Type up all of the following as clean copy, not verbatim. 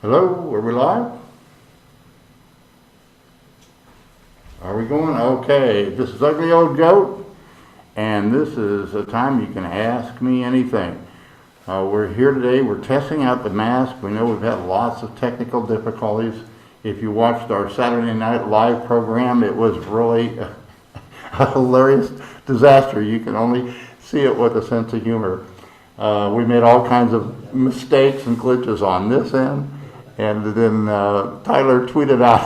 Hello, are we live? Are we going? Okay, this is Ugly Old Goat, and this is a time you can ask me anything. We're here today, we're testing out the mask. We know we've had lots of technical difficulties. If you watched our Saturday Night Live program, it was really a hilarious disaster. You can only see it with a sense of humor. We made all kinds of mistakes and glitches on this end. And then Tyler tweeted out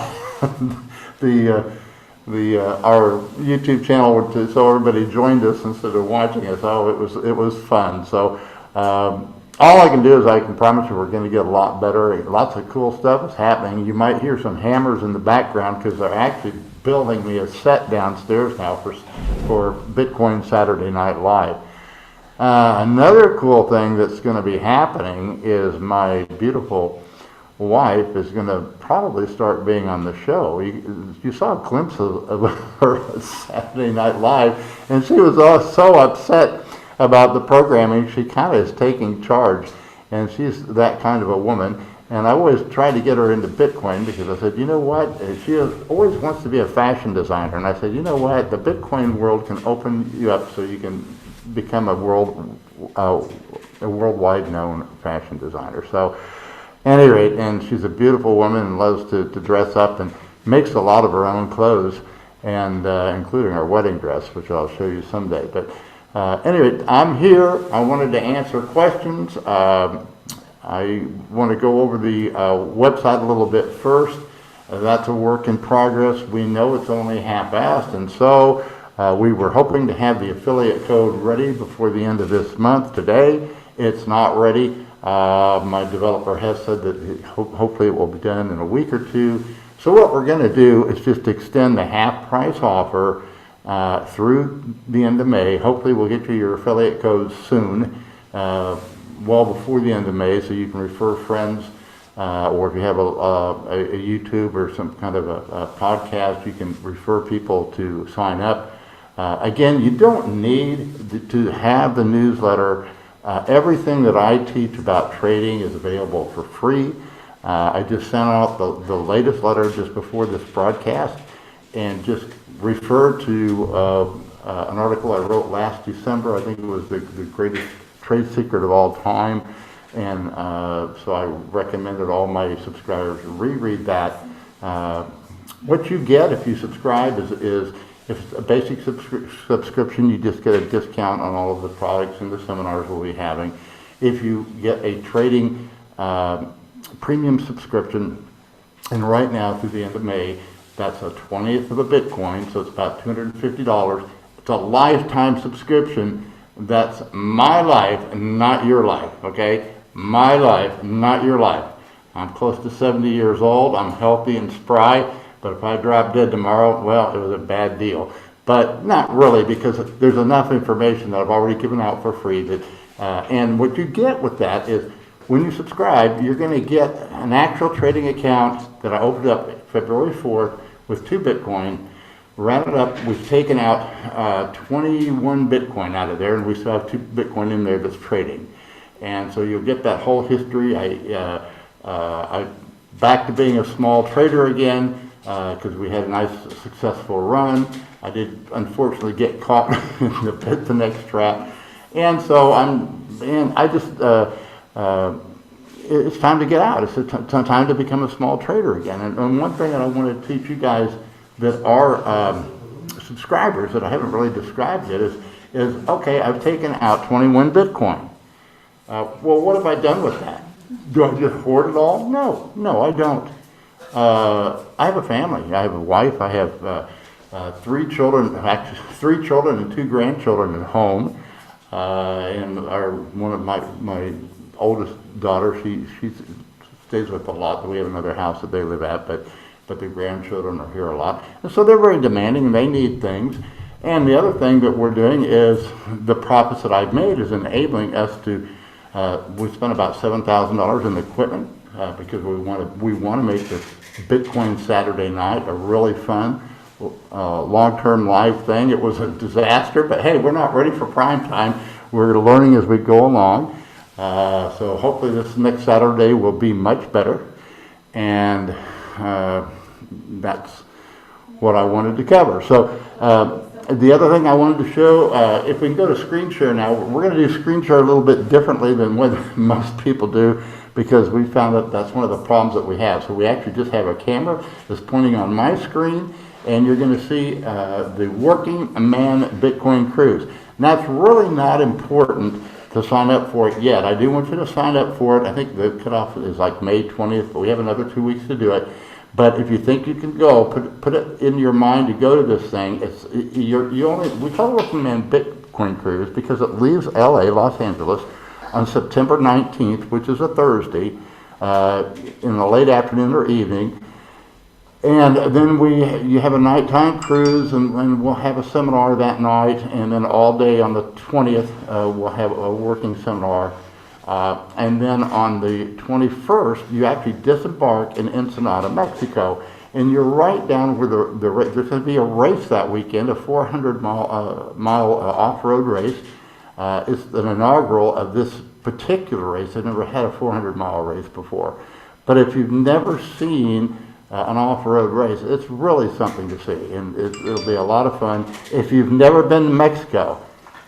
our YouTube channel so everybody joined us instead of watching us. Oh, it was fun. So all I can do is I can promise you we're going to get a lot better. Lots of cool stuff is happening. You might hear some hammers in the background because they're actually building me a set downstairs now for Bitcoin Saturday Night Live. Another cool thing that's going to be happening is my beautiful wife is going to probably start being on the show. You saw a glimpse of her Saturday Night Live, and she was so upset about the programming. She kind of is taking charge, and she's that kind of a woman. And I always try to get her into Bitcoin because I said, you know what? She always wants to be a fashion designer, and I said, you know what? The Bitcoin world can open you up so you can become a worldwide known fashion designer. So. At any rate, and she's a beautiful woman and loves to dress up and makes a lot of her own clothes, and including her wedding dress, which I'll show you someday. But anyway, I'm here. I wanted to answer questions. I want to go over the website a little bit first. That's a work in progress. We know it's only half-assed, and so we were hoping to have the affiliate code ready before the end of this month. Today, it's not ready. My developer has said that hopefully it will be done in a week or two. So what we're going to do is just extend the half price offer through the end of May. Hopefully we'll get you your affiliate codes soon, well before the end of May, so you can refer friends, or if you have a YouTube or some kind of a podcast, you can refer people to sign up. Again, you don't need to have the newsletter. Everything that I teach about trading is available for free. I just sent out the latest letter just before this broadcast, and just refer to an article I wrote last December. I think it was the greatest trade secret of all time, and so I recommended all my subscribers reread that. What you get if you subscribe is if it's a basic subscription, you just get a discount on all of the products and the seminars we'll be having. If you get a trading premium subscription, and right now through the end of May, that's a 20th of a Bitcoin, so it's about $250. It's a lifetime subscription. That's my life, not your life, okay? My life, not your life. I'm close to 70 years old. I'm healthy and spry. But if I drop dead tomorrow, well, it was a bad deal. But not really, because there's enough information that I've already given out for free. That, and what you get with that is when you subscribe, you're going to get an actual trading account that I opened up February 4th with 2 Bitcoin. Ran it up. We've taken out 21 Bitcoin out of there, and we still have 2 Bitcoin in there that's trading. And so you'll get that whole history. I back to being a small trader again. Because we had a nice successful run. I did unfortunately get caught in the next trap, and so it's time to get out. It's time to become a small trader again. And one thing that I want to teach you guys that are subscribers that I haven't really described yet is okay, I've taken out 21 Bitcoin. Well, what have I done with that? Do I just hoard it all? No, I don't. I have a family. I have a wife. I have 3 children, actually 3 children and 2 grandchildren at home. And one of my oldest daughter, she stays with a lot. We have another house that they live at, but the grandchildren are here a lot. And so they're very demanding, and they need things. And the other thing that we're doing is the profits that I've made is enabling us to, we spent about $7,000 in equipment. Because we want to make this Bitcoin Saturday night a really fun, long-term live thing. It was a disaster, but hey, we're not ready for prime time. We're learning as we go along. So hopefully this next Saturday will be much better. and that's what I wanted to cover. So the other thing I wanted to show, if we can go to screen share now, we're going to do screen share a little bit differently than what most people do, because we found that that's one of the problems that we have. So we actually just have a camera that's pointing on my screen, and you're going to see the Working Man Bitcoin Cruise. And that's really not important to sign up for it yet. I do want you to sign up for it. I think the cutoff is like May 20th, but we have another 2 weeks to do it. But if you think you can go, put it in your mind to go to this thing. We call it Working Man Bitcoin Cruise because it leaves LA, Los Angeles, on September 19th, which is a Thursday, in the late afternoon or evening. And then you have a nighttime cruise, and we'll have a seminar that night, and then all day on the 20th, we'll have a working seminar. And then on the 21st, you actually disembark in Ensenada, Mexico. And you're right down where there's going to be a race that weekend, a 400-mile off-road race. It's an inaugural of this particular race. I've never had a 400-mile race before. But if you've never seen an off-road race, it's really something to see, and it'll be a lot of fun. If you've never been to Mexico,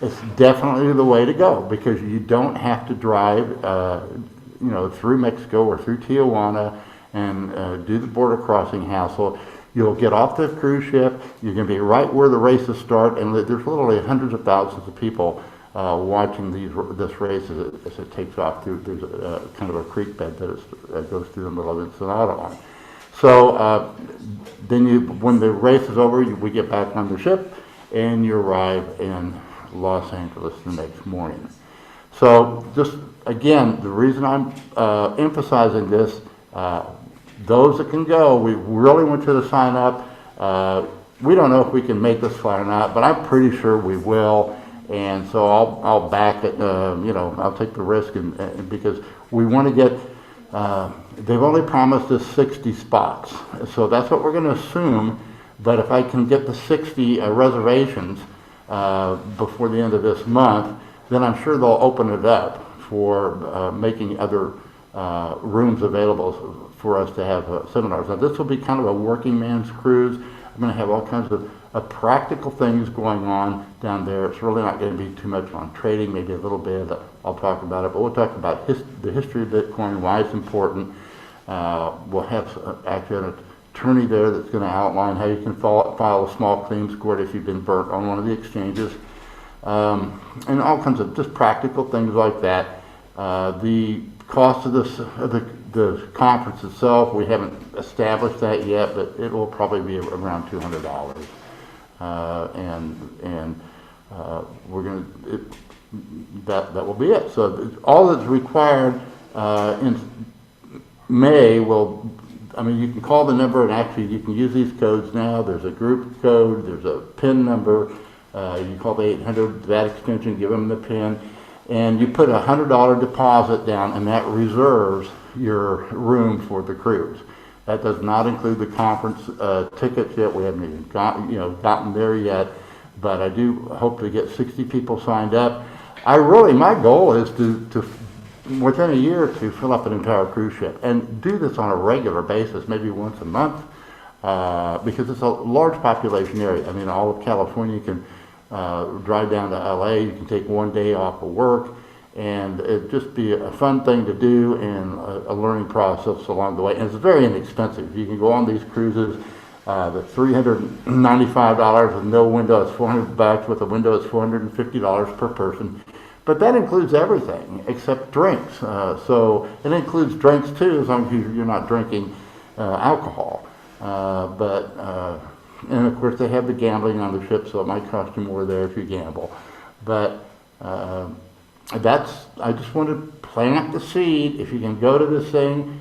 it's definitely the way to go, because you don't have to drive through Mexico or through Tijuana and do the border crossing hassle. You'll get off the cruise ship, you're going to be right where the races start, and there's literally hundreds of thousands of people watching this race as it takes off through. There's kind of a creek bed that goes through the middle of Ensenada on. So then when the race is over, we get back on the ship, and you arrive in Los Angeles the next morning. So just again, the reason I'm emphasizing this, those that can go, we really want you to sign up. We don't know if we can make this flight or not, but I'm pretty sure we will. And so I'll back it. I'll take the risk, and because we want to get. They've only promised us 60 spots, so that's what we're going to assume. But if I can get the 60 reservations before the end of this month, then I'm sure they'll open it up for making other rooms available for us to have seminars. Now, this will be kind of a working man's cruise. I'm going to have all kinds of practical things going on down there. It's really not going to be too much on trading, maybe a little bit. I'll talk about it, but we'll talk about the history of Bitcoin, why it's important. We'll have actually an attorney there that's going to outline how you can file a small claims court if you've been burnt on one of the exchanges, and all kinds of just practical things like that. The cost of the conference itself, we haven't established that yet, but it will probably be around $200. We're going to that will be it. So all that's required in May will. I mean, you can call the number, and actually you can use these codes now. There's a group code, there's a PIN number. You call the 800 that extension, give them the PIN, and you put a $100 deposit down, and that reserves your room for the cruise. That does not include the conference tickets yet. We haven't even gotten there yet, but I do hope to get 60 people signed up. My goal is to within a year to fill up an entire cruise ship and do this on a regular basis, maybe once a month, because it's a large population area. I mean, all of California can drive down to LA. You can take one day off of work, and it'd just be a fun thing to do and a learning process along the way. And it's very inexpensive. You can go on these cruises. The $395 with no window is $400. With a window, it's $450 per person. But that includes everything except drinks. So it includes drinks too, as long as you're not drinking alcohol. And of course they have the gambling on the ship, so it might cost you more there if you gamble. But I just want to plant the seed. If you can go to this thing,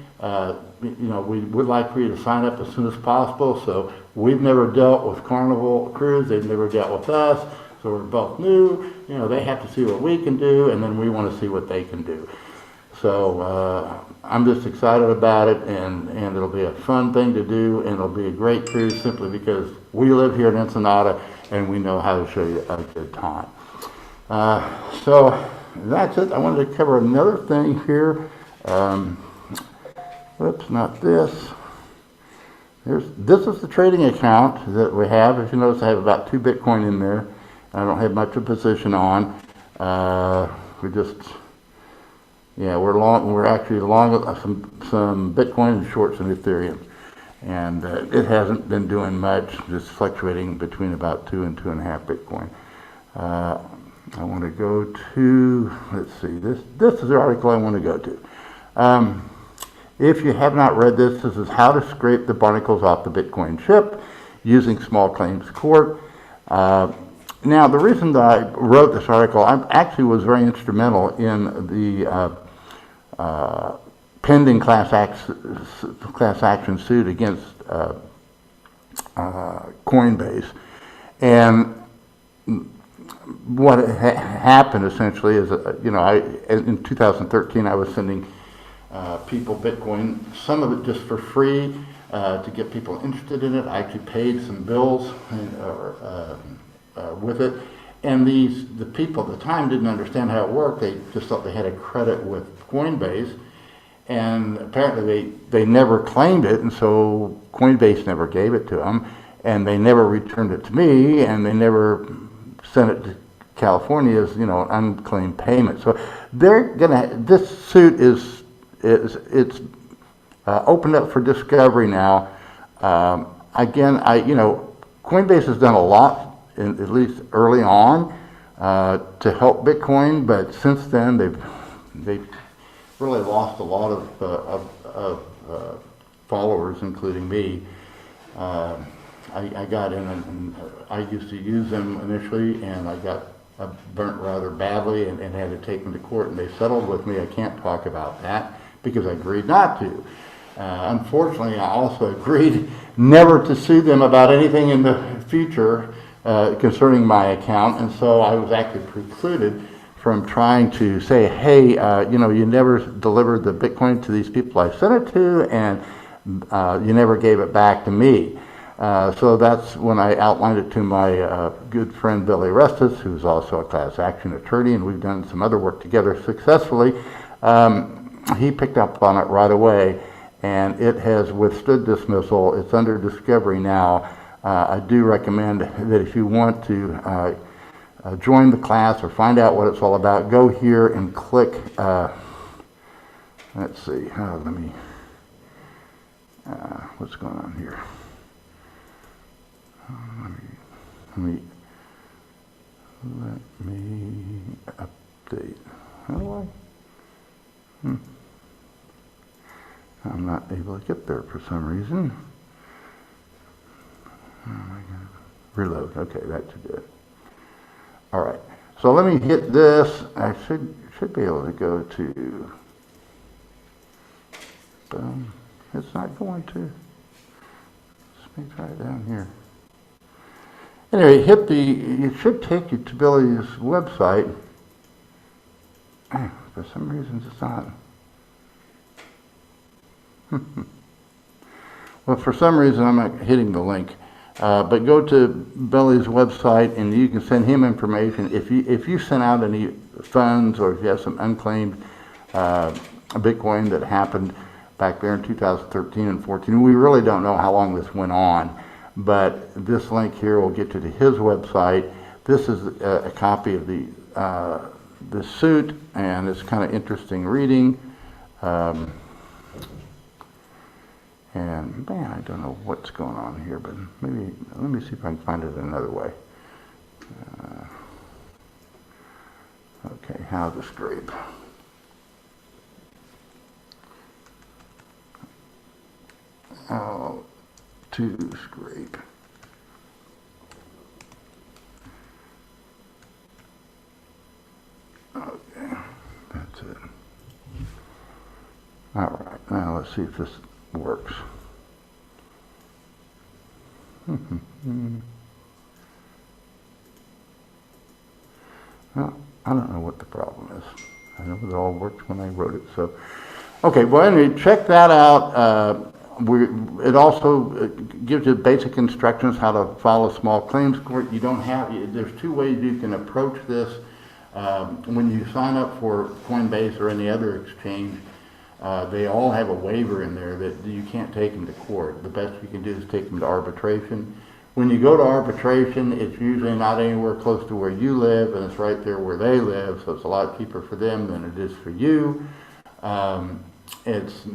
we would like for you to sign up as soon as possible. So we've never dealt with Carnival Cruise. They've never dealt with us. So we're both new. They have to see what we can do, and then we want to see what they can do. So I'm just excited about it, and it'll be a fun thing to do, and it'll be a great cruise simply because we live here in Ensenada, and we know how to show you a good time. So that's it. I wanted to cover another thing here. Whoops, not this. This is the trading account that we have. If you notice, I have about 2 Bitcoin in there. I don't have much of a position on. We just, yeah, we're actually long some Bitcoin and short some Ethereum. And it hasn't been doing much, just fluctuating between about 2 and 2.5 Bitcoin. I want to go to, let's see, this is the article I want to go to. If you have not read this, this is how to scrape the barnacles off the Bitcoin chip using small claims court. Now, the reason that I wrote this article, I actually was very instrumental in the pending class action suit against Coinbase. And what happened essentially is, in 2013 I was sending people Bitcoin, some of it just for free to get people interested in it. I actually paid some bills with it. And the people at the time didn't understand how it worked. They just thought they had a credit with Coinbase. And apparently they never claimed it, and so Coinbase never gave it to them, and they never returned it to me, and they never sent it to California as, an unclaimed payment. So this suit it's opened up for discovery now. Again, Coinbase has done a lot, at least early on, to help Bitcoin, but since then they've really lost a lot of followers, including me. I got in and I used to use them initially, and I got burnt rather badly and had to take them to court, and they settled with me. I can't talk about that because I agreed not to. Unfortunately, I also agreed never to sue them about anything in the future concerning my account, and so I was actually precluded from trying to say, hey, you never delivered the Bitcoin to these people I sent it to, and you never gave it back to me. So that's when I outlined it to my good friend Billy Restis, who's also a class action attorney, and we've done some other work together successfully. He picked up on it right away, and it has withstood dismissal. It's under discovery now. I do recommend that if you want to join the class or find out what it's all about, go here and click, let's see, what's going on here? Let me update. How do I? I'm not able to get there for some reason. Oh my God. Reload. Okay, that should do it. All right. So let me hit this. I should be able to go to. It's not going to. Let me try it down here. Anyway, it should take you to Billy's website. For some reason it's not. Well, for some reason I'm not hitting the link. But go to Billy's website and you can send him information. If you sent out any funds or if you have some unclaimed Bitcoin that happened back there in 2013 and 14, we really don't know how long this went on. But this link here will get you to his website. This is a copy of the suit, and it's kind of interesting reading. And man, I don't know what's going on here, but maybe let me see if I can find it another way. Okay, how to scrape. How to scrape. Okay, that's it. All right, now let's see if this works. Well, I don't know what the problem is. I know it all worked when I wrote it. So, okay. Well, anyway, check that out. It also gives you basic instructions how to file a small claims court. There's 2 ways you can approach this. When you sign up for Coinbase or any other exchange, They all have a waiver in there that you can't take them to court. The best you can do is take them to arbitration. When you go to arbitration, it's usually not anywhere close to where you live, and it's right there where they live, so it's a lot cheaper for them than it is for you. It's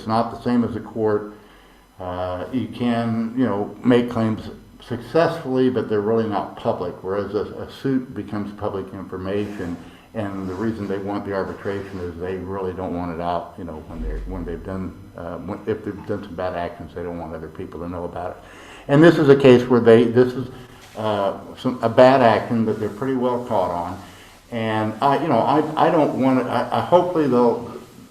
not the same as a court. You can, make claims successfully, but they're really not public, whereas a suit becomes public information. And the reason they want the arbitration is they really don't want it out, when they've done, if they've done some bad actions, they don't want other people to know about it. And this is a case where this is a bad action that they're pretty well caught on. And I don't want it. Hopefully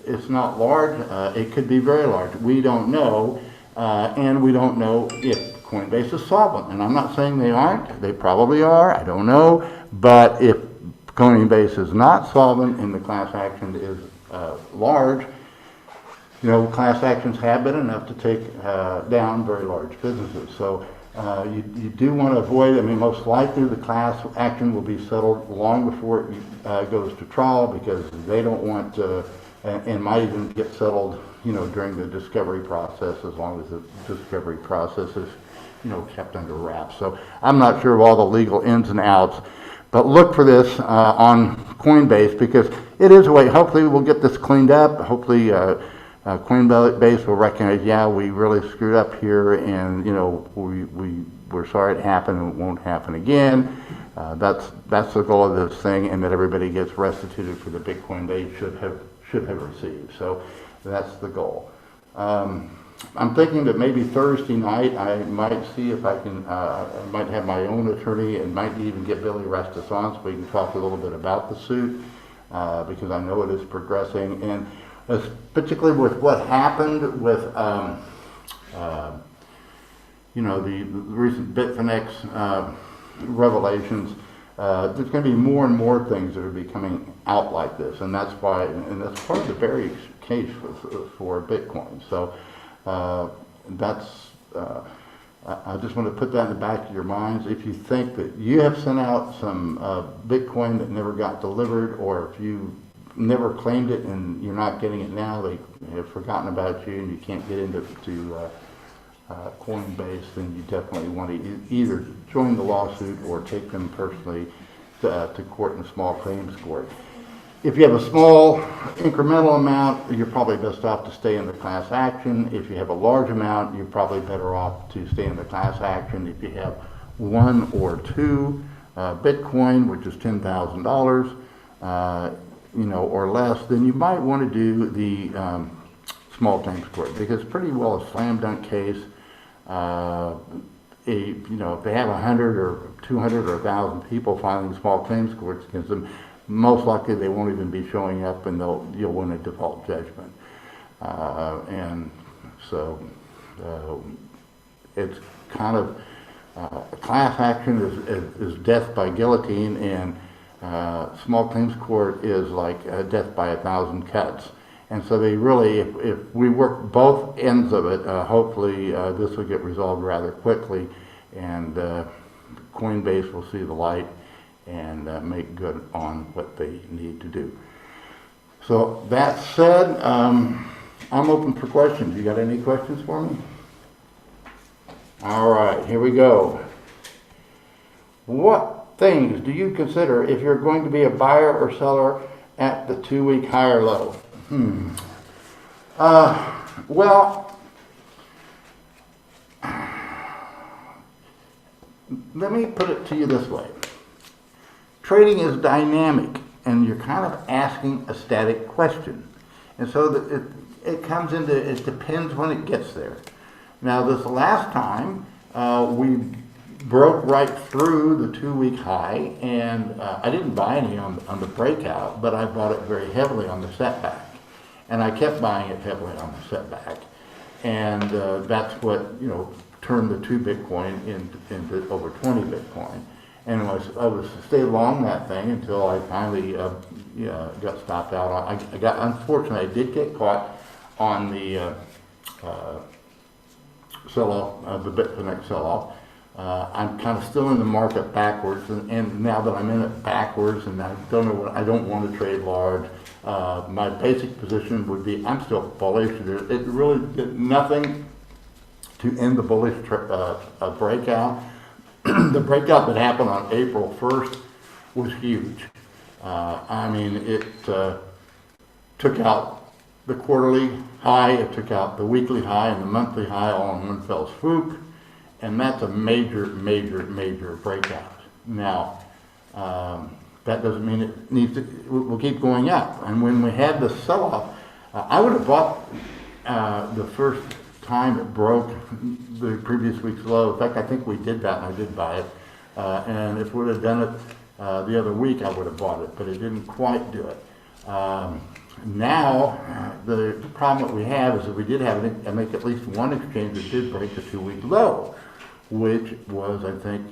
it's not large. It could be very large. We don't know, and we don't know if Coinbase is solvent. And I'm not saying they aren't. They probably are. I don't know. But if Coinbase is not solvent and the class action is large, class actions have been enough to take down very large businesses. So you do want to avoid, most likely the class action will be settled long before it goes to trial, because they don't want to, and might even get settled, during the discovery process, as long as the discovery process is, kept under wraps. So I'm not sure of all the legal ins and outs. But look for this on Coinbase, because it is a way. Hopefully we'll get this cleaned up. Hopefully Coinbase will recognize, we really screwed up here, and we're sorry it happened and it won't happen again. That's the goal of this thing, and that everybody gets restituted for the Bitcoin they should have received. So that's the goal. I'm thinking that maybe Thursday night I might see if I can, I might have my own attorney, and might even get Billy Restus on so we can talk a little bit about the suit, because I know it is progressing. And particularly with what happened with, the recent Bitfinex revelations, there's going to be more and more things that are be coming out like this, and that's why, and that's part of the very case for Bitcoin. So I just want to put that in the back of your minds. If you think that you have sent out some Bitcoin that never got delivered, or if you never claimed it and you're not getting it now, they have forgotten about you and you can't get into Coinbase, then you definitely want to either join the lawsuit or take them personally to court in a small claims court. If you have a small incremental amount, you're probably best off to stay in the class action. If you have a large amount, you're probably better off to stay in the class action. If you have 1 or 2 Bitcoin, which is $10,000, or less, then you might want to do the small claims court, because it's pretty well a slam dunk case. If they have 100 or 200 or 1,000 people filing small claims courts against them, most likely they won't even be showing up, and you'll win a default judgment. And so it's kind of a class action is death by guillotine, and small claims court is like death by 1,000 cuts. And so they really, if we work both ends of it, hopefully this will get resolved rather quickly, and Coinbase will see the light and make good on what they need to do. So that said, I'm open for questions. You got any questions for me? All right, here we go. What things do you consider if you're going to be a buyer or seller at the 2-week high or low? Well, let me put it to you this way. Trading is dynamic, and you're kind of asking a static question. And so it comes into, it depends when it gets there. Now, this last time, we broke right through the 2-week high, and I didn't buy any on the breakout, but I bought it very heavily on the setback. And I kept buying it heavily on the setback. And that's what, turned the 2 Bitcoin into over 20 Bitcoin. And I was to stay long that thing until I finally got stopped out on. Unfortunately, I did get caught on the sell-off, the Bitfinex sell-off. I'm kind of still in the market backwards, and now that I'm in it backwards, and I don't want to trade large, My basic position would be I'm still bullish. It really did nothing to end the bullish breakout. The breakout that happened on April 1st was huge. I mean, it took out the quarterly high, it took out the weekly high and the monthly high all in one fell swoop, and that's a major, major, major breakout. Now, that doesn't mean it needs to, will keep going up. And when we had the sell-off, I would have bought the first time it broke the previous week's low. In fact, I think we did that, and I did buy it. And if we would have done it the other week, I would have bought it, but it didn't quite do it. Now, the problem that we have is that we did have, I think at least one exchange that did break the 2-week low, which was, I think,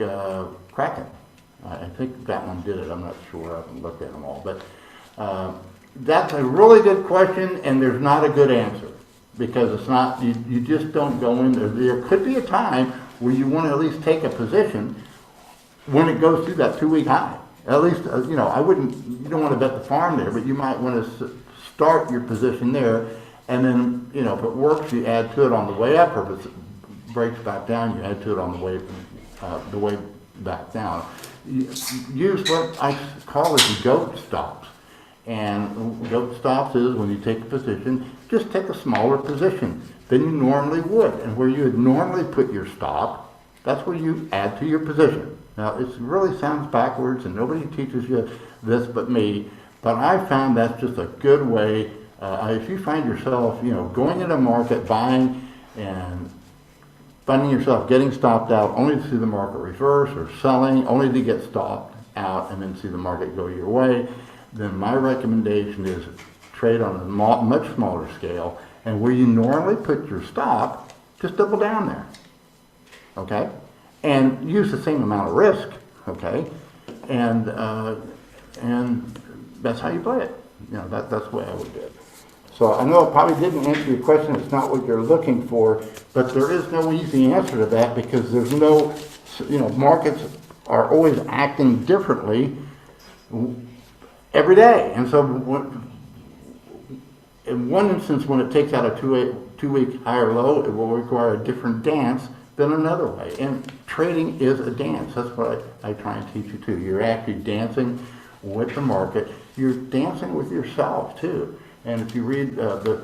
Kraken. I think that one did it. I'm not sure. I haven't looked at them all. But that's a really good question, and there's not a good answer because it's not, you just don't go in there. There could be a time where you want to at least take a position when it goes through that 2-week high. At least, you know, you don't want to bet the farm there, but you might want to start your position there, and then, you know, if it works, you add to it on the way up, or if it breaks back down, you add to it on the way back down. Use what I call as goat stops. And goat stops is when you take a position, just take a smaller position than you normally would. And where you would normally put your stop, that's where you add to your position. Now, it really sounds backwards, and nobody teaches you this but me, but I found that's just a good way. If you find yourself, you know, going into a market, buying, and finding yourself getting stopped out only to see the market reverse, or selling only to get stopped out and then see the market go your way, then my recommendation is trade on a much smaller scale, and where you normally put your stop, just double down there, okay? And use the same amount of risk, okay? And that's how you play it. You know, that's the way I would do it. So I know it probably didn't answer your question. It's not what you're looking for, but there is no easy answer to that because there's no, you know, markets are always acting differently every day. And so in one instance, when it takes out a two-week higher low, it will require a different dance than another way. And trading is a dance. That's what I try and teach you too. You're actually dancing with the market. You're dancing with yourself too. And if you read the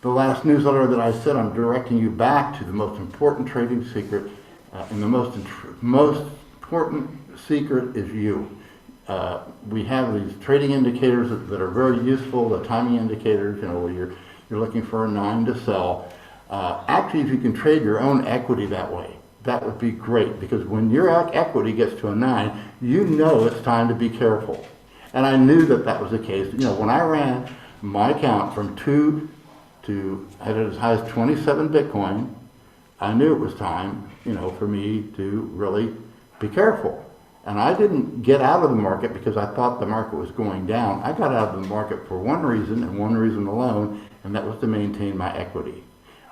last newsletter that I said, I'm directing you back to the most important trading secret. And the most important secret is you. We have these trading indicators that are very useful, the timing indicators, you know, where you're looking for a 9 to sell. Actually, if you can trade your own equity that way, that would be great, because when your equity gets to a 9, you know it's time to be careful. And I knew that was the case. You know, when I ran my account from 2 to, I had it as high as 27 Bitcoin, I knew it was time, you know, for me to really be careful. And I didn't get out of the market because I thought the market was going down. I got out of the market for one reason and one reason alone, and that was to maintain my equity.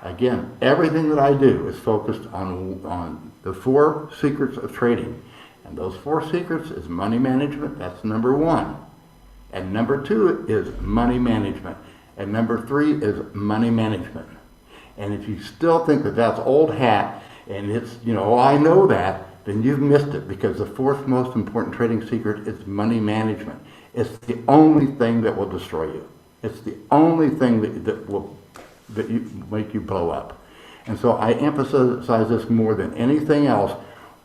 Again, everything that I do is focused on the 4 secrets of trading. And those 4 secrets is money management. That's number 1. And number 2 is money management. And number 3 is money management. And if you still think that that's old hat and it's, you know, oh, I know that, then you've missed it, because the 4th most important trading secret is money management. It's the only thing that will destroy you. It's the only thing that will make you blow up. And so I emphasize this more than anything else.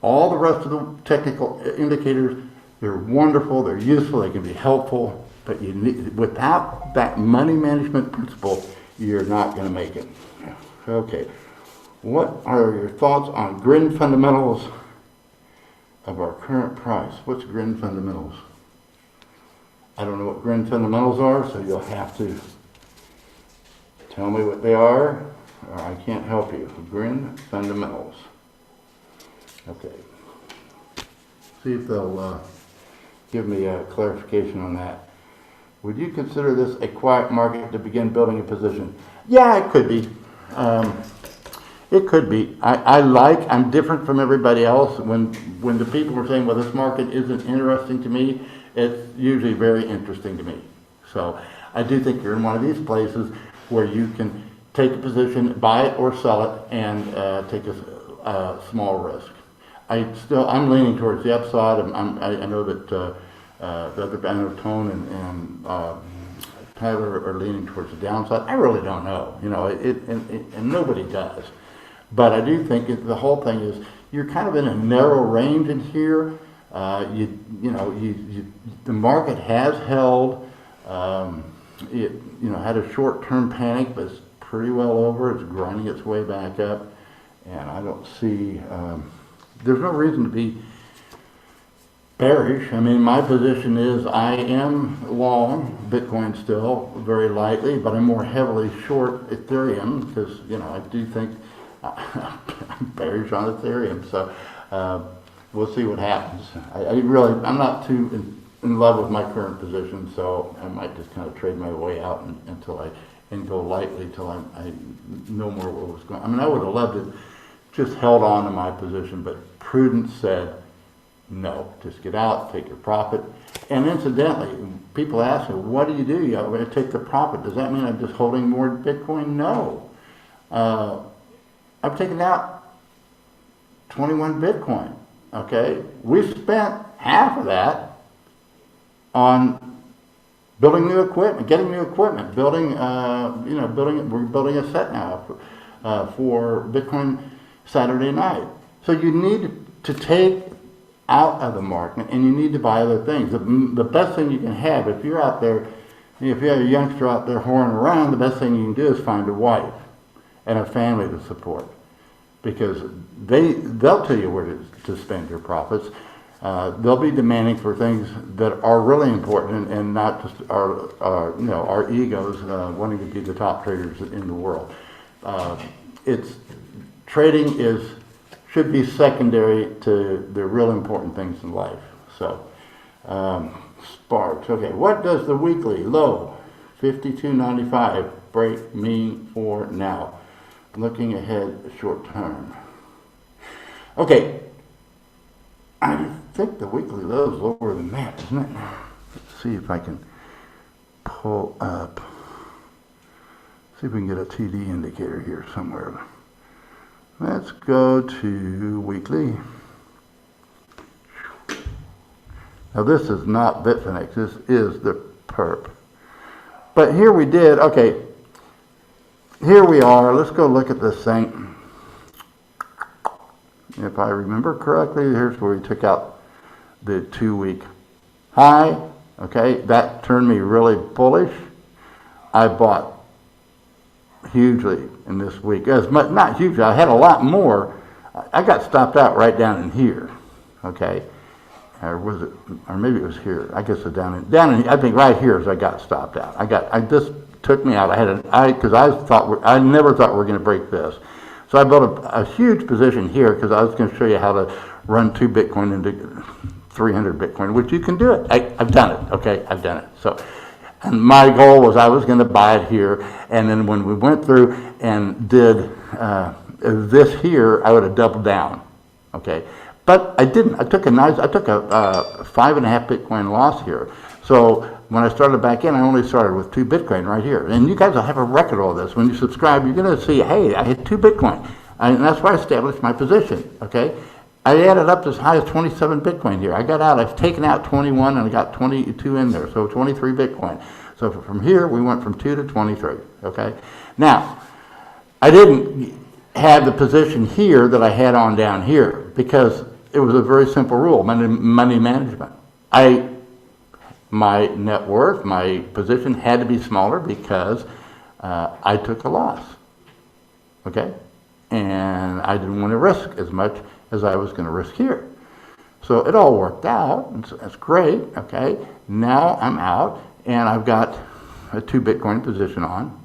All the rest of the technical indicators, they're wonderful, they're useful, they can be helpful, but you need, without that money management principle, you're not going to make it. Okay. What are your thoughts on GRIN fundamentals of our current price? What's GRIN fundamentals? I don't know what GRIN fundamentals are, so you'll have to tell me what they are, or I can't help you. GRIN fundamentals. Okay. See if they'll give me a clarification on that. Would you consider this a quiet market to begin building a position? Yeah, it could be. It could be. I'm different from everybody else. When the people are saying, well, this market isn't interesting to me, it's usually very interesting to me. So I do think you're in one of these places where you can take a position, buy it or sell it, and take a small risk. I'm leaning towards the upside. I know that the other, I know Tone and Tyler are leaning towards the downside. I really don't know, and nobody does. But I do think the whole thing is you're kind of in a narrow range in here. The market has held. It had a short-term panic, but it's pretty well over. It's grinding its way back up, and I don't see. There's no reason to be bearish. I mean, my position is I am long Bitcoin still, very lightly, but I'm more heavily short Ethereum because, I do think I'm bearish on Ethereum. So we'll see what happens. I'm not too in love with my current position, so I might just kind of trade my way out and go lightly till I know more what was going on. I mean, I would have loved to just held on to my position, but prudence said, no, just get out, take your profit. And incidentally, people ask me, what do you do? You're going to take the profit. Does that mean I'm just holding more Bitcoin? No. I've taken out 21 Bitcoin, okay? We spent half of that on building new equipment, getting new equipment, we're building a set now for Bitcoin Saturday night. So you need to take out of the market and you need to buy other things. The best thing you can have, if you're out there, if you have a youngster out there whoring around, the best thing you can do is find a wife and a family to support, because they'll tell you where to spend your profits. They'll be demanding for things that are really important and not just our egos wanting to be the top traders in the world. Trading should be secondary to the real important things in life. So, Sparks. Okay, what does the weekly low 52.95 break mean for now? Looking ahead short term. Okay, I think the weekly low is lower than that, isn't it? Let's see if I can pull up. See if we can get a TD indicator here somewhere. Let's go to weekly. Now this is not Bitfinex, this is the perp. But here we did, okay, here we are. Let's go look at this thing. If I remember correctly, here's where we took out the 2-week high. Okay, that turned me really bullish. I bought hugely in this week. Not hugely, I had a lot more. I got stopped out right down in here. Okay, or maybe it was here. I guess it's down in I think right here as I got stopped out. I just took me out. Because I never thought we were going to break this. So I built a huge position here because I was going to show you how to run 2 Bitcoin into 300 Bitcoin, which you can do it. I've done it, okay? I've done it. So, and my goal was I was going to buy it here, and then when we went through and did this here, I would have doubled down, okay? But I didn't. I took a 5.5 Bitcoin loss here. So when I started back in, I only started with 2 Bitcoin right here. And you guys will have a record of all this. When you subscribe, you're going to see, hey, I hit 2 Bitcoin. And that's why I established my position, okay? I added up as high as 27 Bitcoin here. I got out, I've taken out 21 and I got 22 in there, so 23 Bitcoin. So from here, we went from 2 to 23, okay? Now, I didn't have the position here that I had on down here because it was a very simple rule, money management. My net worth, my position had to be smaller because I took a loss, okay? And I didn't want to risk as much as I was going to risk here. So it all worked out, and so that's great, okay? Now I'm out, and I've got a 2 Bitcoin position on,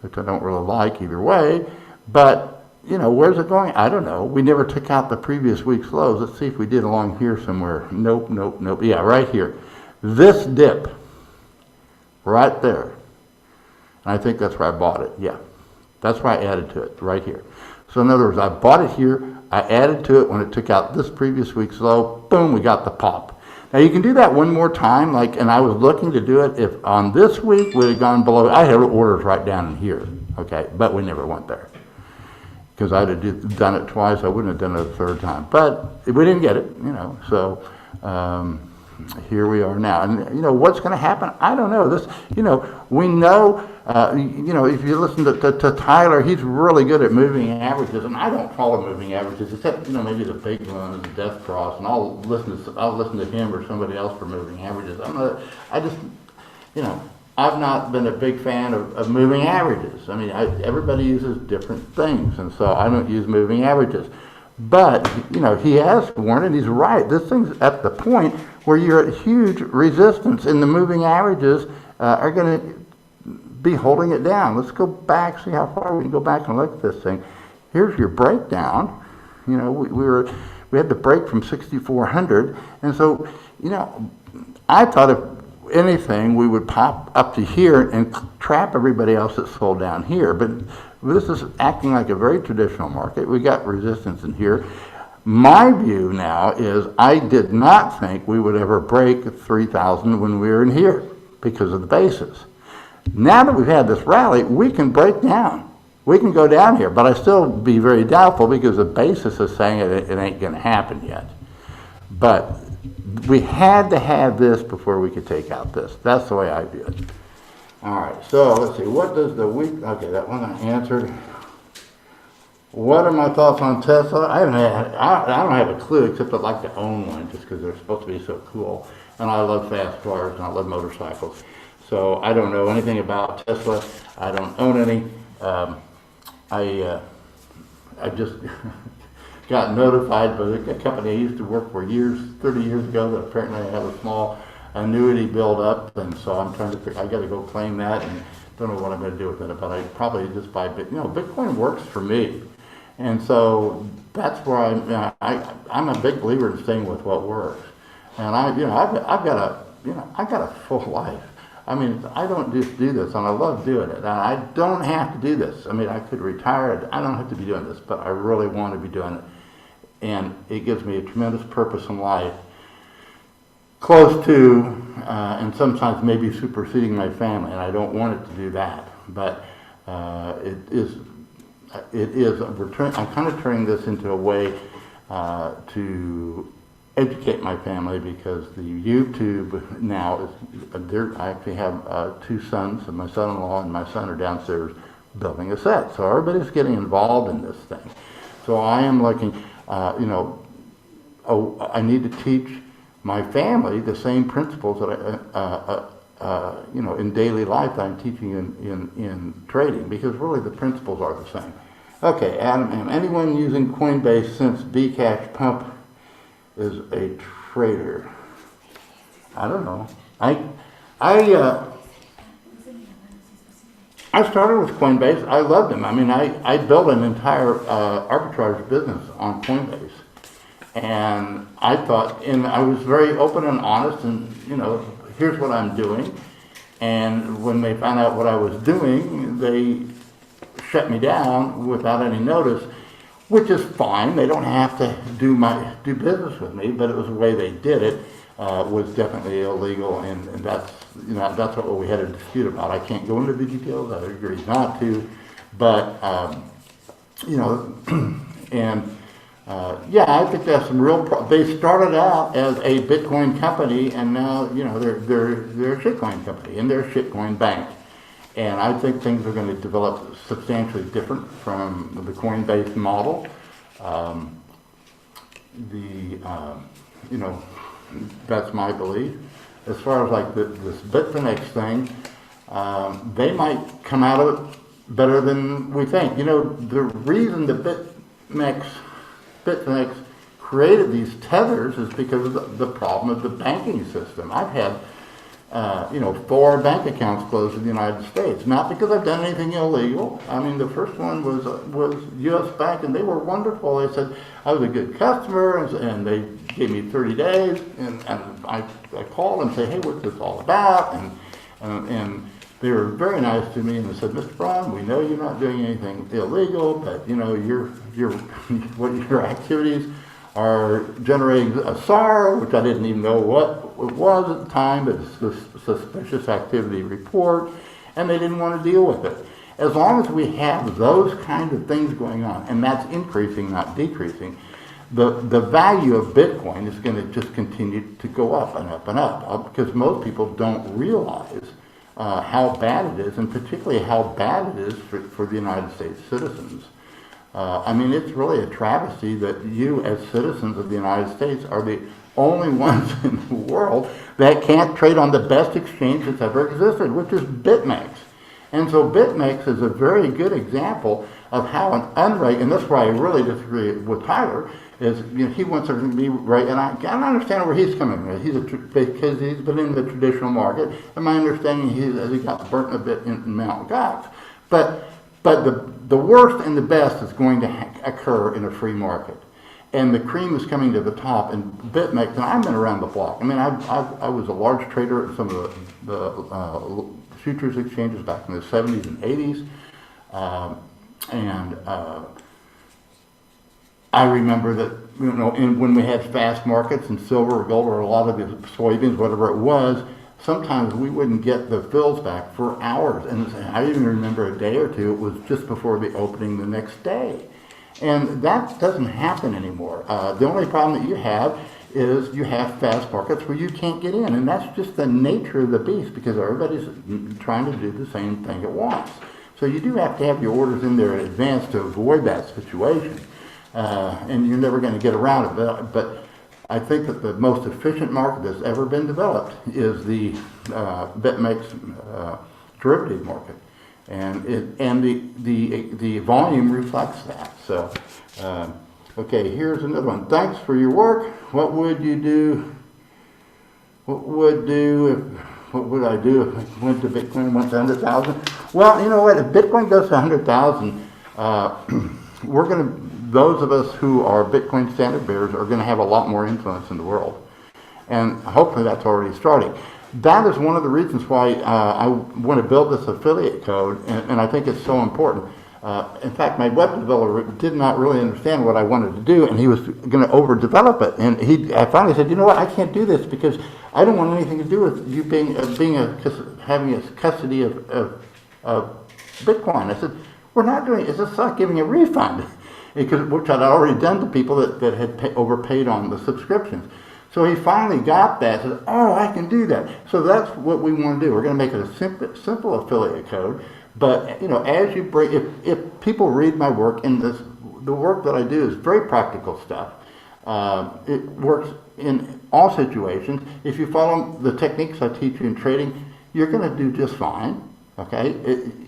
which I don't really like either way, but, where's it going? I don't know. We never took out the previous week's lows. Let's see if we did along here somewhere. Nope. Yeah, right here. This dip, right there, and I think that's where I bought it, yeah. That's why I added to it, right here. So in other words, I bought it here, I added to it when it took out this previous week's low, boom, we got the pop. Now you can do that one more time, and I was looking to do it if on this week we had gone below. I had orders right down in here, okay, but we never went there because I'd have done it twice. I wouldn't have done it a third time, but we didn't get it, So here we are now, and what's going to happen? I don't know. This, we know. If you listen to Tyler, he's really good at moving averages, and I don't follow moving averages except maybe the big one and the Death Cross, and I'll listen to him or somebody else for moving averages. I've not been a big fan of moving averages. I mean, everybody uses different things, and so I don't use moving averages. But, he has warned, and he's right. This thing's at the point where you're at huge resistance, and the moving averages are going to be holding it down. Let's go back, see how far we can go back and look at this thing. Here's your breakdown. We had to break from 6,400, and so, I thought if anything, we would pop up to here and trap everybody else that sold down here. But this is acting like a very traditional market. We got resistance in here. My view now is I did not think we would ever break 3,000 when we were in here because of the basis. Now that we've had this rally, we can break down. We can go down here, but I still be very doubtful because the basis is saying it ain't going to happen yet. But we had to have this before we could take out this. That's the way I view it. All right, so let's see. What does the week... Okay, that one I answered. What are my thoughts on Tesla? I don't have a clue, except I'd like to own one just because they're supposed to be so cool. And I love fast cars and I love motorcycles. So I don't know anything about Tesla. I don't own any. I just got notified by a company I used to work for 30 years ago, that apparently I have a small annuity build up, and so I'm trying to figure, I got to go claim that, and don't know what I'm going to do with it, but I probably just buy Bitcoin works for me, and so that's where I'm a big believer in staying with what works, and I've got a full life. I mean, I don't just do this, and I love doing it. And I don't have to do this. I mean, I could retire. I don't have to be doing this, but I really want to be doing it. And it gives me a tremendous purpose in life, close to, and sometimes maybe superseding my family. And I don't want it to do that. But I'm kind of turning this into a way to educate my family, because the YouTube now is, I actually have 2 sons, and my son-in-law and my son are downstairs building a set. So everybody's getting involved in this thing. So I am looking, I need to teach my family the same principles that in daily life that I'm teaching in trading, because really the principles are the same. Okay, Adam, anyone using Coinbase since Bcash Pump is a trader? I don't know. I started with Coinbase. I loved them. I mean, I built an entire arbitrage business on Coinbase, and I thought, and I was very open and honest, and here's what I'm doing. And when they found out what I was doing, they shut me down without any notice, which is fine. They don't have to do business with me, but it was the way they did it was definitely illegal, and that's that's what we had a dispute about. I can't go into the details. I agreed not to, but I think that's some real. They started out as a Bitcoin company, and now they're a shitcoin company, and they're a shitcoin bank. And I think things are going to develop substantially different from the Coinbase model. That's my belief. As far as like this Bitfinex thing, they might come out of it better than we think. The reason the Bitfinex created these tethers is because of the problem of the banking system. I've had 4 bank accounts closed in the United States. Not because I've done anything illegal. I mean, the first one was U.S. Bank, and they were wonderful. They said I was a good customer, and they gave me 30 days, and I called and said, hey, what's this all about? And they were very nice to me, and they said, Mr. Braun, we know you're not doing anything illegal, but your activities are generating a SAR, which I didn't even know what it was at the time, but it's the suspicious activity report, and they didn't want to deal with it. As long as we have those kind of things going on, and that's increasing, not decreasing, the value of Bitcoin is going to just continue to go up and up and up, because most people don't realize how bad it is, and particularly how bad it is for the United States citizens. I mean, it's really a travesty that you, as citizens of the United States, are the only ones in the world that can't trade on the best exchange that's ever existed, which is BitMEX. And so BitMEX is a very good example of how an unregulated, and that's why I really disagree with Tyler, is he wants everything to be right, and I don't understand where he's coming from. Because he's been in the traditional market, and my understanding he got burnt a bit in Mt. Gox. But the worst and the best is going to occur in a free market. And the cream is coming to the top, and BitMEX, and I've been around the block. I mean, I was a large trader at some of the futures exchanges back in the 70s and 80s. I remember that, when we had fast markets in silver or gold or a lot of the soybeans, whatever it was, sometimes we wouldn't get the fills back for hours. And I even remember a day or two, it was just before the opening the next day. And that doesn't happen anymore. The only problem that you have is you have fast markets where you can't get in. And that's just the nature of the beast, because everybody's trying to do the same thing at once. So you do have to have your orders in there in advance to avoid that situation. And you're never going to get around it. But I think that the most efficient market that's ever been developed is the BitMEX derivative market. And the volume reflects that. So, okay, here's another one. Thanks for your work. What would you do? What would I do if I went to Bitcoin went to 100,000? Well, you know what? If Bitcoin goes to 100,000, those of us who are Bitcoin standard bearers are going to have a lot more influence in the world. And hopefully that's already starting. That is one of the reasons why I want to build this affiliate code, and I think it's so important. In fact, my web developer did not really understand what I wanted to do, and he was going to overdevelop it. And I finally said, you know what, I can't do this because I don't want anything to do with you having a custody of Bitcoin. I said, we're not doing it. It's just like giving a refund, which I'd already done to people that had overpaid on the subscriptions. So he finally got that, said, oh, I can do that. So that's what we want to do. We're going to make it a simple affiliate code. But, as you bring, if people read my work, and the work that I do is very practical stuff. It works in all situations. If you follow the techniques I teach you in trading, you're going to do just fine. Okay?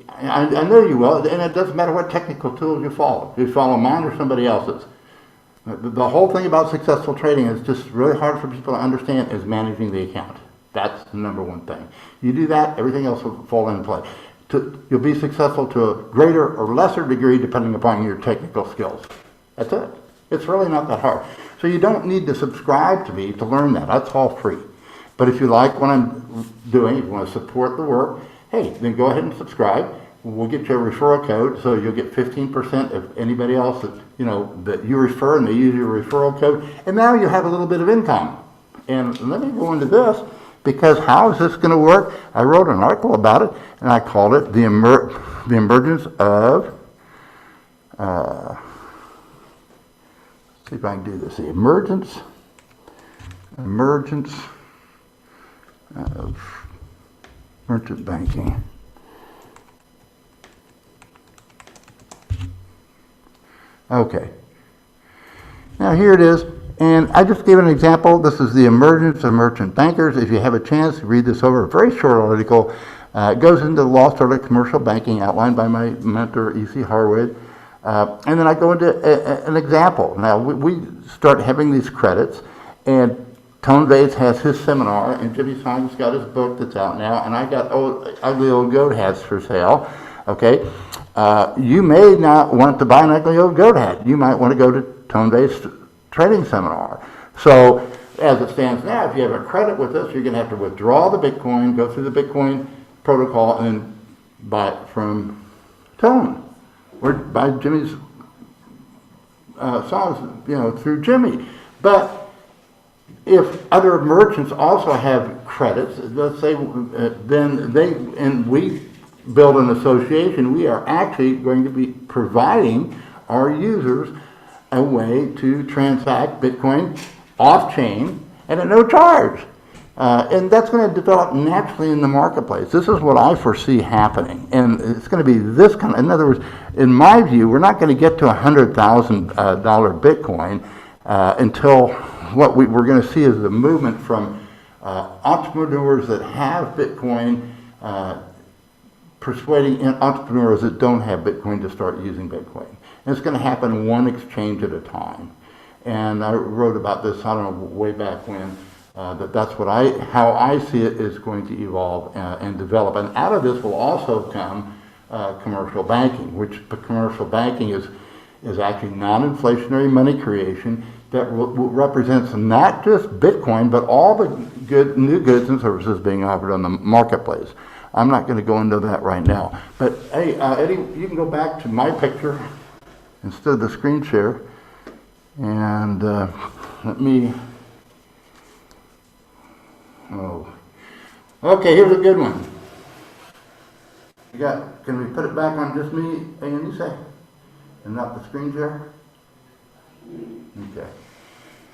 I know you will, and it doesn't matter what technical tools you follow. If you follow mine or somebody else's. The whole thing about successful trading is just really hard for people to understand is managing the account. That's the number one thing. You do that, everything else will fall into play. You'll be successful to a greater or lesser degree depending upon your technical skills. That's it. It's really not that hard. So you don't need to subscribe to me to learn that. That's all free. But if you like what I'm doing, if you want to support the work, hey, then go ahead and subscribe. We'll get you a referral code, so you'll get 15% of anybody else that you refer, and they use your referral code. And now you have a little bit of income. And let me go into this, because how is this going to work? I wrote an article about it, and I called it the emergence of. See if I can do this. The emergence of merchant banking. Okay. Now here it is, and I just gave an example. This is the emergence of merchant bankers. If you have a chance to read this over, a very short article. It goes into the lost art of commercial banking outlined by my mentor, E.C. Harwood. And then I go into an example. Now, we start having these credits, and Tone Vays has his seminar, and Jimmy Simon's got his book that's out now, and I got Ugly Old Goat Hats for sale. Okay, you may not want to buy an ugly old goat hat. You might want to go to Tone Vays' trading seminar. So, as it stands now, if you have a credit with us, you're going to have to withdraw the Bitcoin, go through the Bitcoin protocol, and then buy it from Tone or buy Jimmy's songs, through Jimmy. But if other merchants also have credits, let's say, and we build an association, we are actually going to be providing our users a way to transact Bitcoin off-chain and at no charge. And that's going to develop naturally in the marketplace. This is what I foresee happening. And it's going to be this kind of, in other words, in my view, we're not going to get to $100,000 Bitcoin until what we're going to see is the movement from entrepreneurs that have Bitcoin persuading entrepreneurs that don't have Bitcoin to start using Bitcoin. And it's going to happen one exchange at a time. And I wrote about this, I don't know, way back when, that's how I see it is going to evolve and develop. And out of this will also come commercial banking, which commercial banking is actually non-inflationary money creation that represents not just Bitcoin, but all the new goods and services being offered on the marketplace. I'm not going to go into that right now. But hey, Eddie, you can go back to my picture instead of the screen share. And let me... Okay, here's a good one. Can we put it back on just me, and you say? And not the screen share?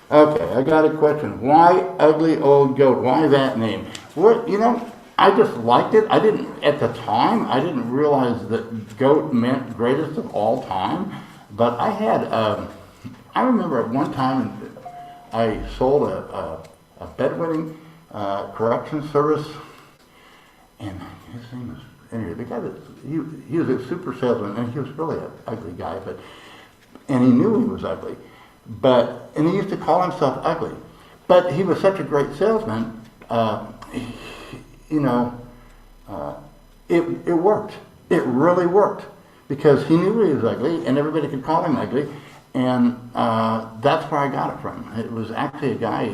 Okay, I got a question. Why Ugly Old Goat? Why that name? I just liked it. At the time, I didn't realize that goat meant greatest of all time. But I remember at one time I sold a bedwetting correction service, and his name was, anyway, the guy he was a super salesman, and he was really an ugly guy, and he knew he was ugly, and he used to call himself ugly, but he was such a great salesman, it worked. It really worked, because he knew he was ugly, and everybody could call him ugly, and that's where I got it from. It was actually a guy,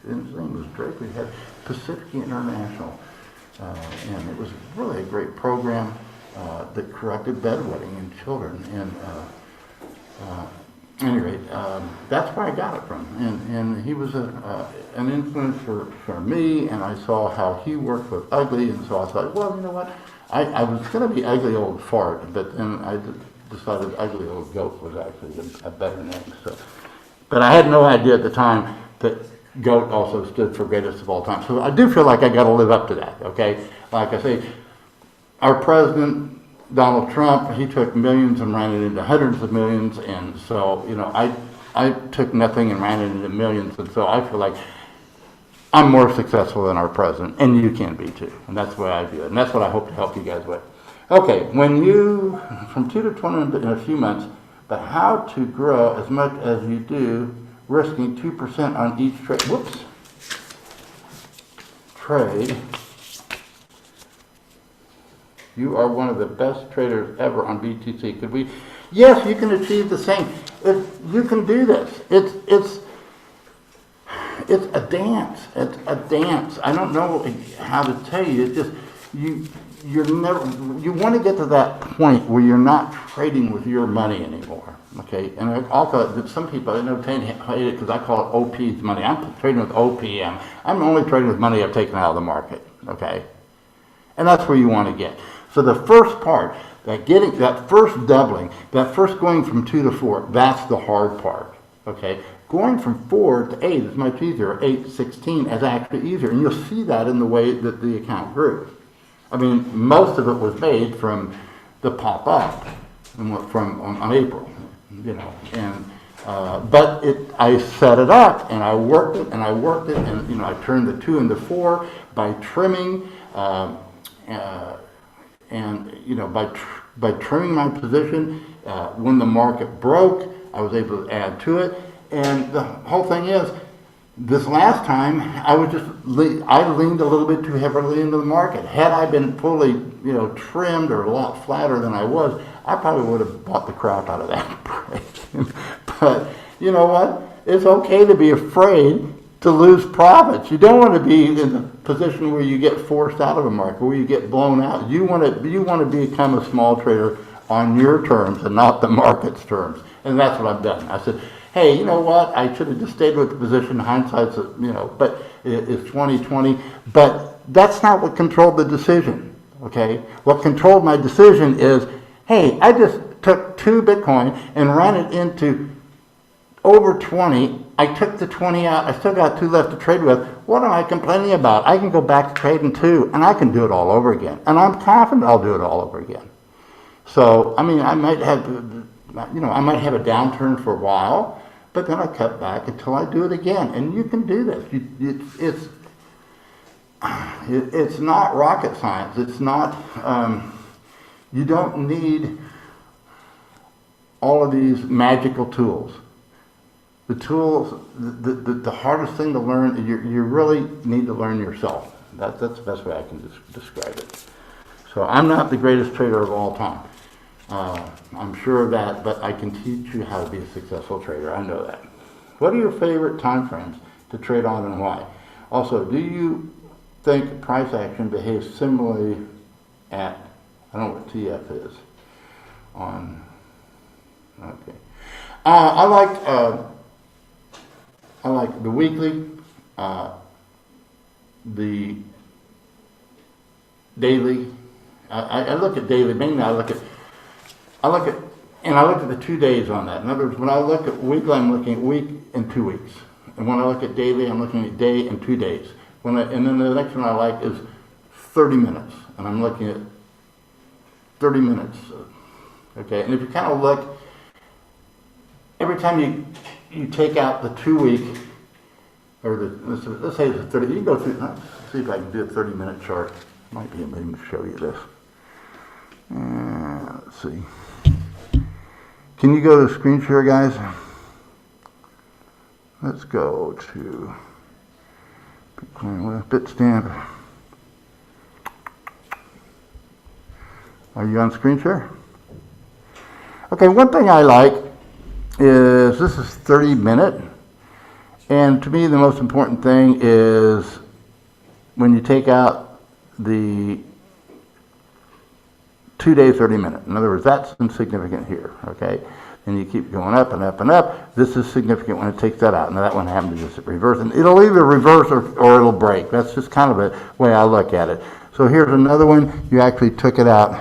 his name was Drake. We had Pacific International, and it was really a great program that corrected bedwetting in children. And at any rate, that's where I got it from. And he was an influence for me, and I saw how he worked with ugly, and so I thought, well, you know what? I was going to be ugly old fart, but then I decided ugly old goat was actually a better name. So, but I had no idea at the time that GOAT also stood for greatest of all time. So I do feel like I got to live up to that, okay? Like I say, our president, Donald Trump, he took millions and ran it into hundreds of millions, and so, I took nothing and ran it into millions, and so I feel like I'm more successful than our president, and you can be too, and that's the way I view it, and that's what I hope to help you guys with. Okay, from 2 to 20 in a few months, but how to grow as much as you do, risking 2% on each trade. Trade. You are one of the best traders ever on BTC. Could we? Yes, you can achieve the same. You can do this. It's a dance. It's a dance. I don't know how to tell you. It's just you want to get to that point where you're not trading with your money anymore. Okay, and also some people hate it because I call it OP's money. I'm trading with OPM. I'm only trading with money I've taken out of the market. Okay, and that's where you want to get. So the first part, that first doubling, that first going from 2 to 4, that's the hard part. Okay, going from 4 to 8 is much easier. 8 to 16 is actually easier, and you'll see that in the way that the account grew. I mean, most of it was made from the pop up on April, and but I set it up and I worked it and I turned the 2 into 4 by trimming by trimming my position. When the market broke, I was able to add to it, and the whole thing is, this last time, I leaned a little bit too heavily into the market. Had I been fully, trimmed or a lot flatter than I was, I probably would have bought the crap out of that break. But you know what? It's okay to be afraid to lose profits. You don't want to be in the position where you get forced out of a market, where you get blown out. You want to become a small trader on your terms and not the market's terms. And that's what I've done. I said, hey, you know what? I should have just stayed with the position. Hindsight's, but it's 2020. But that's not what controlled the decision, okay? What controlled my decision is, hey, I just took 2 Bitcoin and ran it into over 20. I took the 20 out. I still got 2 left to trade with. What am I complaining about? I can go back to trading 2, and I can do it all over again. And I'm confident I'll do it all over again. So, I mean, I might have a downturn for a while, but then I cut back until I do it again. And you can do this. It's not rocket science. It's not, you don't need all of these magical tools. The tools, the hardest thing to learn, you really need to learn yourself. That's the best way I can describe it. So I'm not the greatest trader of all time. I'm sure of that, but I can teach you how to be a successful trader. I know that. What are your favorite time frames to trade on and why? Also, do you think price action behaves similarly at, I don't know what TF is, on, okay. I like the weekly, the daily. I look at daily, mainly I look at the 2 days on that. In other words, when I look at weekly, I'm looking at week and 2 weeks. And when I look at daily, I'm looking at day and 2 days. And then the next one I like is 30 minutes. And I'm looking at 30 minutes. Okay, and if you kind of look, every time you take out the 2 week, or let's say it's a 30, you can go through, let's see if I can do a 30-minute chart. Might be able to show you this. Let's see. Can you go to screen share, guys? Let's go to Bitcoin Bitstamp. Are you on screen share? Okay, one thing I like is this is 30-minute, and to me the most important thing is when you take out the 2 day 30-minute. In other words, that's insignificant here, okay? And you keep going up and up and up. This is significant when it takes that out. Now that one happened to just reverse, and it'll either reverse or it'll break. That's just kind of the way I look at it. So here's another one. You actually took it out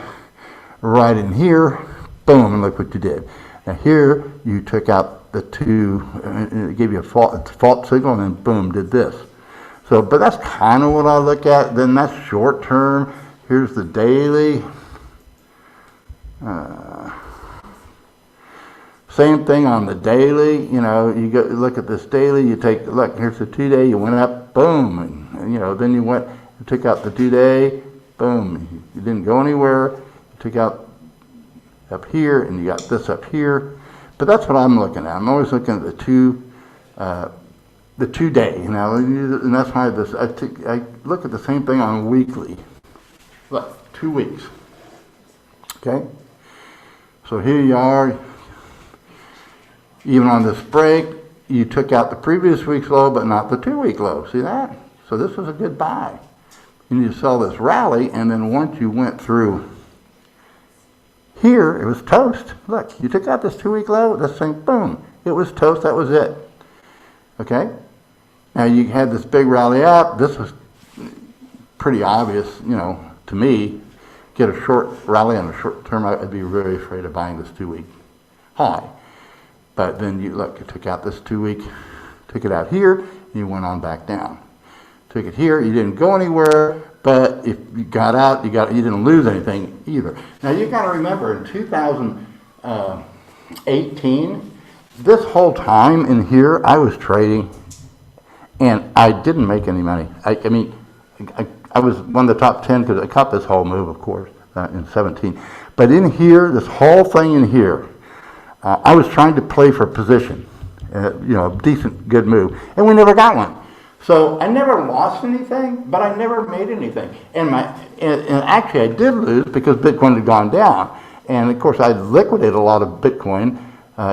right in here, boom, and look what you did. Now here, you took out the 2, and it gave you a fault signal, and then boom, did this. So, but that's kind of what I look at. Then that's short term. Here's the daily. Same thing on the daily. You know, you go look at this daily. You take look. Here's the 2 day. You went up, boom, and then you went. You took out the 2 day, boom. You didn't go anywhere. You took out up here, and you got this up here. But that's what I'm looking at. I'm always looking at the 2 day. And that's why I look at the same thing on weekly. Look, 2 weeks. Okay. So here you are. Even on this break, you took out the previous week's low, but not the 2 week low. See that? So this was a good buy. And you saw this rally, and then once you went through here, it was toast. Look, you took out this 2 week low, this thing, boom, it was toast, that was it. Okay? Now you had this big rally up. This was pretty obvious, to me. Get a short rally on a short term, I'd be very afraid of buying this 2 week high. But then you took out this 2 week, took it out here, and you went on back down. Took it here, you didn't go anywhere, but if you got out, you didn't lose anything either. Now you got to remember, in 2018, this whole time in here, I was trading, and I didn't make any money. I was one of the top 10 because I caught this whole move, of course, in 17. But in here, this whole thing in here, I was trying to play for position, a decent, good move, and we never got one. So I never lost anything, but I never made anything. And actually I did lose because Bitcoin had gone down. And of course I liquidated a lot of Bitcoin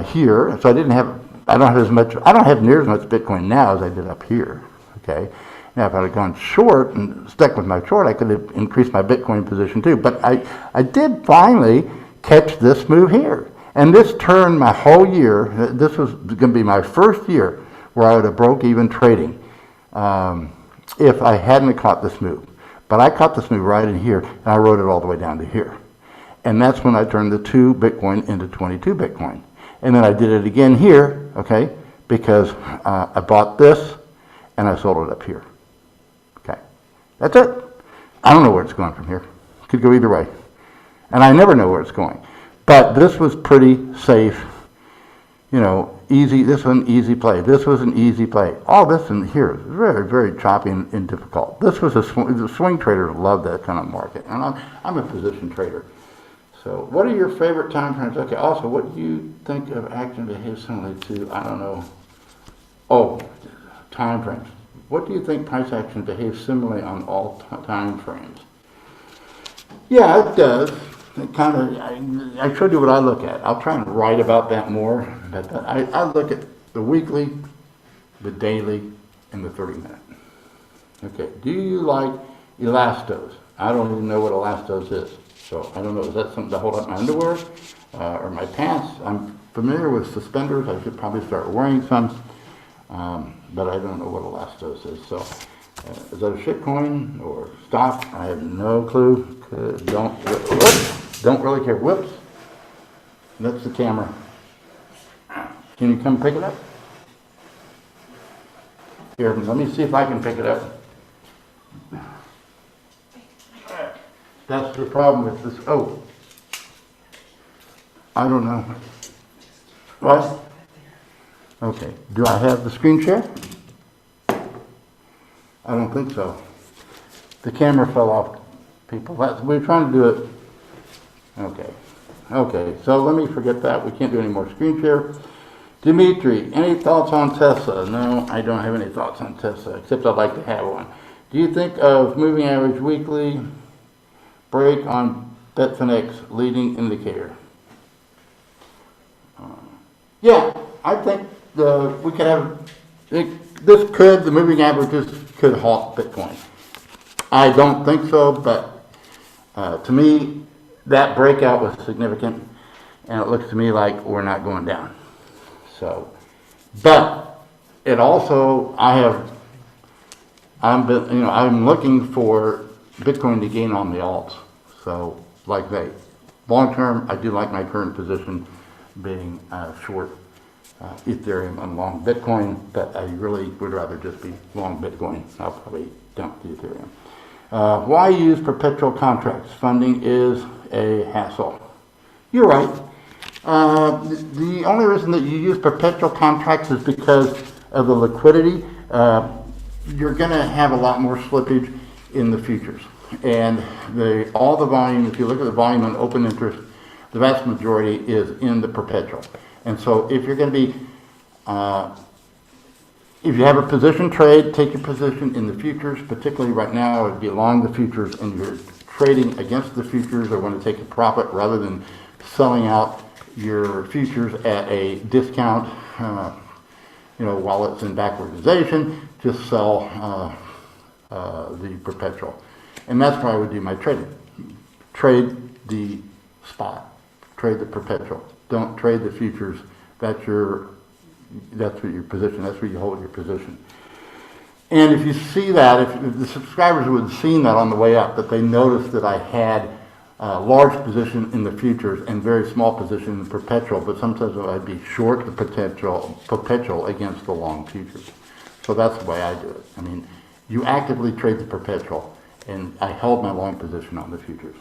here, so I don't have near as much Bitcoin now as I did up here. Okay. Now if I had gone short and stuck with my short, I could have increased my Bitcoin position too. But I did finally catch this move here. And this turned my whole year. This was going to be my first year where I would have broke even trading if I hadn't caught this move. But I caught this move right in here, and I rode it all the way down to here. And that's when I turned the 2 Bitcoin into 22 Bitcoin. And then I did it again here, okay, because I bought this and I sold it up here. Okay, that's it. I don't know where it's going from here. Could go either way. And I never know where it's going. But this was pretty safe, you know, easy. This was an easy play. This was an easy play. All this in here is very, very choppy and difficult. This was the swing traders love that kind of market. And I'm a position trader. So what are your favorite time frames? Okay, also, what do you think of action behaves similarly to, I don't know, time frames. What do you think price action behaves similarly on all time frames? Yeah, it does. It kind of, I showed you what I look at. I'll try and write about that more, but I look at the weekly, the daily, and the 30-minute. Okay, do you like elastos? I don't even know what elastos is. So I don't know, is that something to hold up my underwear or my pants? I'm familiar with suspenders. I should probably start wearing some, but I don't know what elastos is. So is that a shitcoin or stock? I have no clue. Don't really care. Whoops. That's the camera. Can you come pick it up? Here, let me see if I can pick it up. That's the problem with this. Oh, I don't know. What? Okay. Do I have the screen share? I don't think so. The camera fell off, people. We're trying to do it. Okay. Okay. So let me forget that. We can't do any more screen share. Dimitri, any thoughts on Tesla? No, I don't have any thoughts on Tesla, except I'd like to have one. Do you think of moving average weekly break on Betfinex leading indicator? Yeah, I think we could have, the moving averages could halt Bitcoin. I don't think so, but to me, that breakout was significant, and it looks to me like we're not going down. So, but it also, I'm looking for Bitcoin to gain on the alts. So, like long term, I do like my current position being short Ethereum and long Bitcoin, but I really would rather just be long Bitcoin. I'll probably dump the Ethereum. Why use perpetual contracts? Funding is a hassle. You're right. The only reason that you use perpetual contracts is because of the liquidity. You're going to have a lot more slippage in the futures. And all the volume, if you look at the volume on open interest, the vast majority is in the perpetual. And so if you're going to be, if you have a position trade, take your position in the futures, particularly right now, it would be long the futures, and you're trading against the futures or want to take a profit rather than selling out your futures at a discount, while it's in backwardization, just sell the perpetual. And that's why I would do my trading. Trade the spot. Trade the perpetual. Don't trade the futures. That's what your position. That's where you hold your position. And if you see that, if the subscribers would have seen that on the way up, that they noticed that I had a large position in the futures and very small position in the perpetual, but sometimes I'd be short the perpetual against the long futures. So that's the way I do it. I mean, you actively trade the perpetual, and I held my long position on the futures.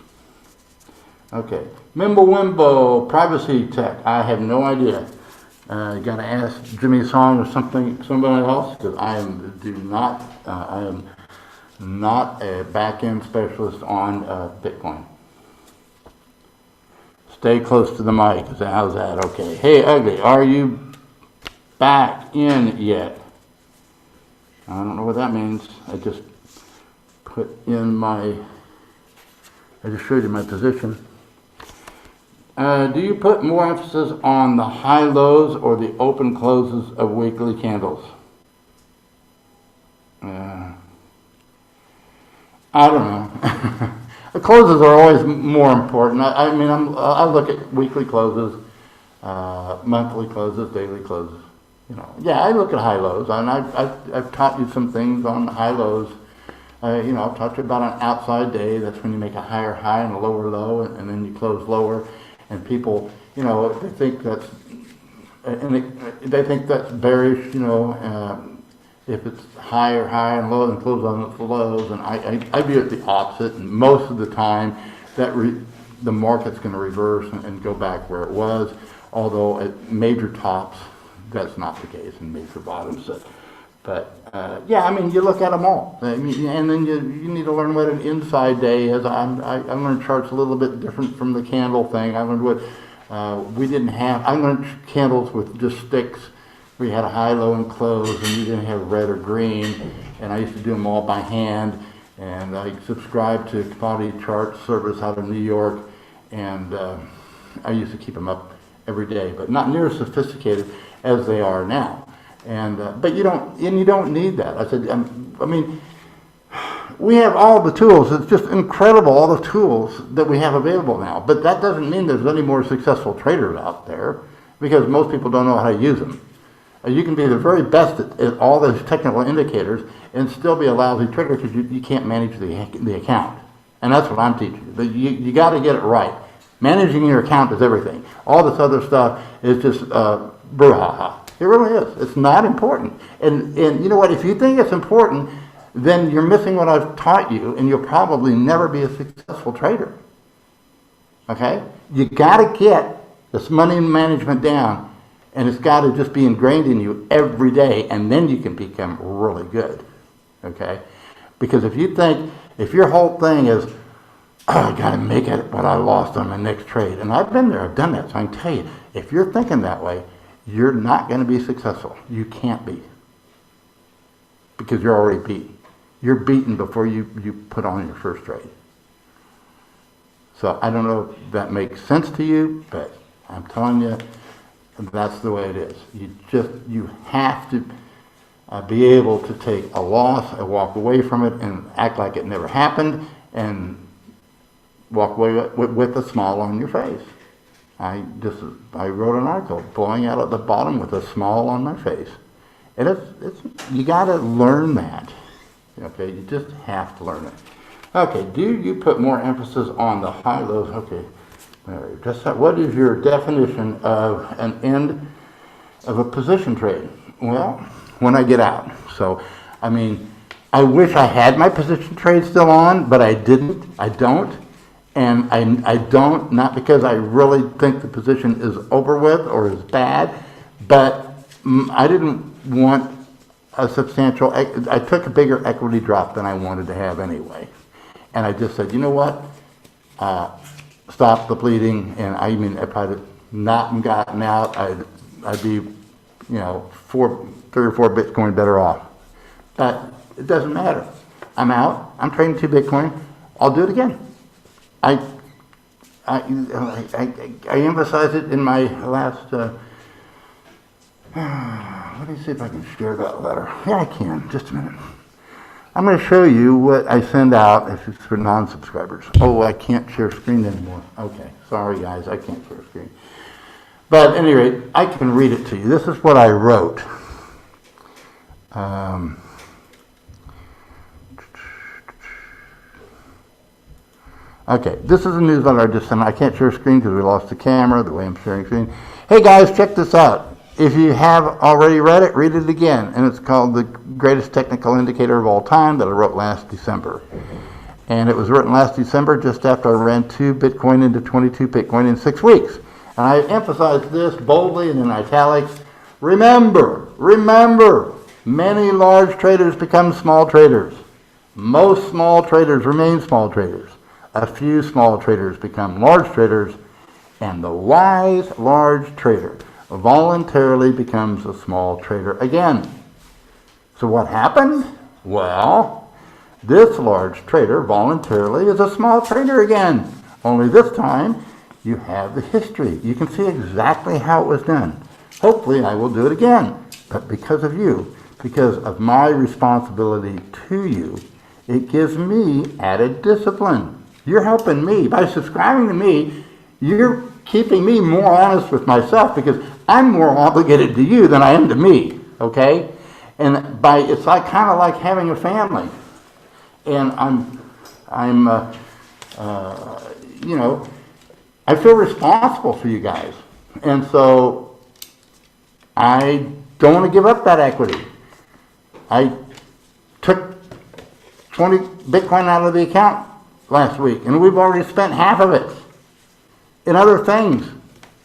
Okay, Mimblewimbo, privacy tech. I have no idea. You got to ask Jimmy Song or somebody else, because I am not a back-end specialist on Bitcoin. Stay close to the mic. How's that? Okay. Hey, Ugly, are you back in yet? I don't know what that means. I just showed you my position. Do you put more emphasis on the high lows or the open closes of weekly candles? I don't know. The closes are always more important. I mean, I look at weekly closes, monthly closes, daily closes. You know, yeah, I look at high lows, and I've taught you some things on high lows. You know, I've taught you about an outside day. That's when you make a higher high and a lower low, and then you close lower. And people, you know, they think that's bearish. You know, if it's higher high and low and close on the lows. And I view it the opposite. And most of the time, that the market's going to reverse and go back where it was. Although at major tops, that's not the case, and major bottoms. But yeah, I mean, you look at them all. I mean, and then you need to learn what an inside day is. I learned charts a little bit different from the candle thing. I learned what we didn't have. I learned candles with just sticks. We had a high, low, and close, and you didn't have red or green. And I used to do them all by hand. And I subscribed to Commodity Chart Service out of New York, and I used to keep them up every day, but not near as sophisticated as they are now. And but you don't need that. I said, I mean, we have all the tools. It's just incredible, all the tools that we have available now. But that doesn't mean there's any more successful traders out there, because most people don't know how to use them. You can be the very best at all those technical indicators and still be a lousy trader because you can't manage the account. And that's what I'm teaching you. But you got to get it right. Managing your account is everything. All this other stuff is just brouhaha. It really is. It's not important. And you know what? If you think it's important, then you're missing what I've taught you, and you'll probably never be a successful trader. Okay? You got to get this money management down, and it's got to just be ingrained in you every day, and then you can become really good. Okay? Because if your whole thing is, oh, I got to make it what I lost on my next trade, and I've been there, I've done that, so I can tell you, if you're thinking that way, you're not going to be successful. You can't be. Because you're already beat. You're beaten before you put on your first trade. So I don't know if that makes sense to you, but I'm telling you, that's the way it is. You have to be able to take a loss and walk away from it and act like it never happened and walk away with a smile on your face. I wrote an article, blowing out at the bottom with a smile on my face. And it's you got to learn that. Okay, you just have to learn it. Okay, do you put more emphasis on the high lows? Okay, just what is your definition of an end of a position trade? Well, when I get out. So, I mean, I wish I had my position trade still on, but I didn't. I don't. And I don't, not because I really think the position is over with or is bad, but I didn't want a substantial, I took a bigger equity drop than I wanted to have anyway. And I just said, you know what, stop the bleeding. And I mean, if I'd not gotten out, I'd be, 3 or 4 Bitcoin better off. But it doesn't matter. I'm out, I'm trading 2 Bitcoin, I'll do it again. I emphasized it in my last, let me see if I can share that letter. Yeah, I can, just a minute. I'm going to show you what I send out if it's for non-subscribers. Oh, I can't share screen anymore. Okay, sorry guys, I can't share screen. But at any rate, I can read it to you. This is what I wrote. Okay, this is a newsletter I just sent. I can't share screen because we lost the camera, the way I'm sharing screen. Hey guys, check this out. If you have already read it again. And it's called The Greatest Technical Indicator of All Time that I wrote last December. And it was written last December just after I ran 2 Bitcoin into 22 Bitcoin in 6 weeks. And I emphasized this boldly and in italics. Remember, many large traders become small traders. Most small traders remain small traders. A few small traders become large traders, and the wise large trader voluntarily becomes a small trader again. So what happened? Well, this large trader voluntarily is a small trader again. Only this time, you have the history. You can see exactly how it was done. Hopefully, I will do it again. But because of you, because of my responsibility to you, it gives me added discipline. You're helping me. By subscribing to me, you're keeping me more honest with myself because I'm more obligated to you than I am to me, okay? And it's like kind of like having a family. And you know, I feel responsible for you guys. And so I don't want to give up that equity. I took 20 Bitcoin out of the account last week, and we've already spent half of it in other things,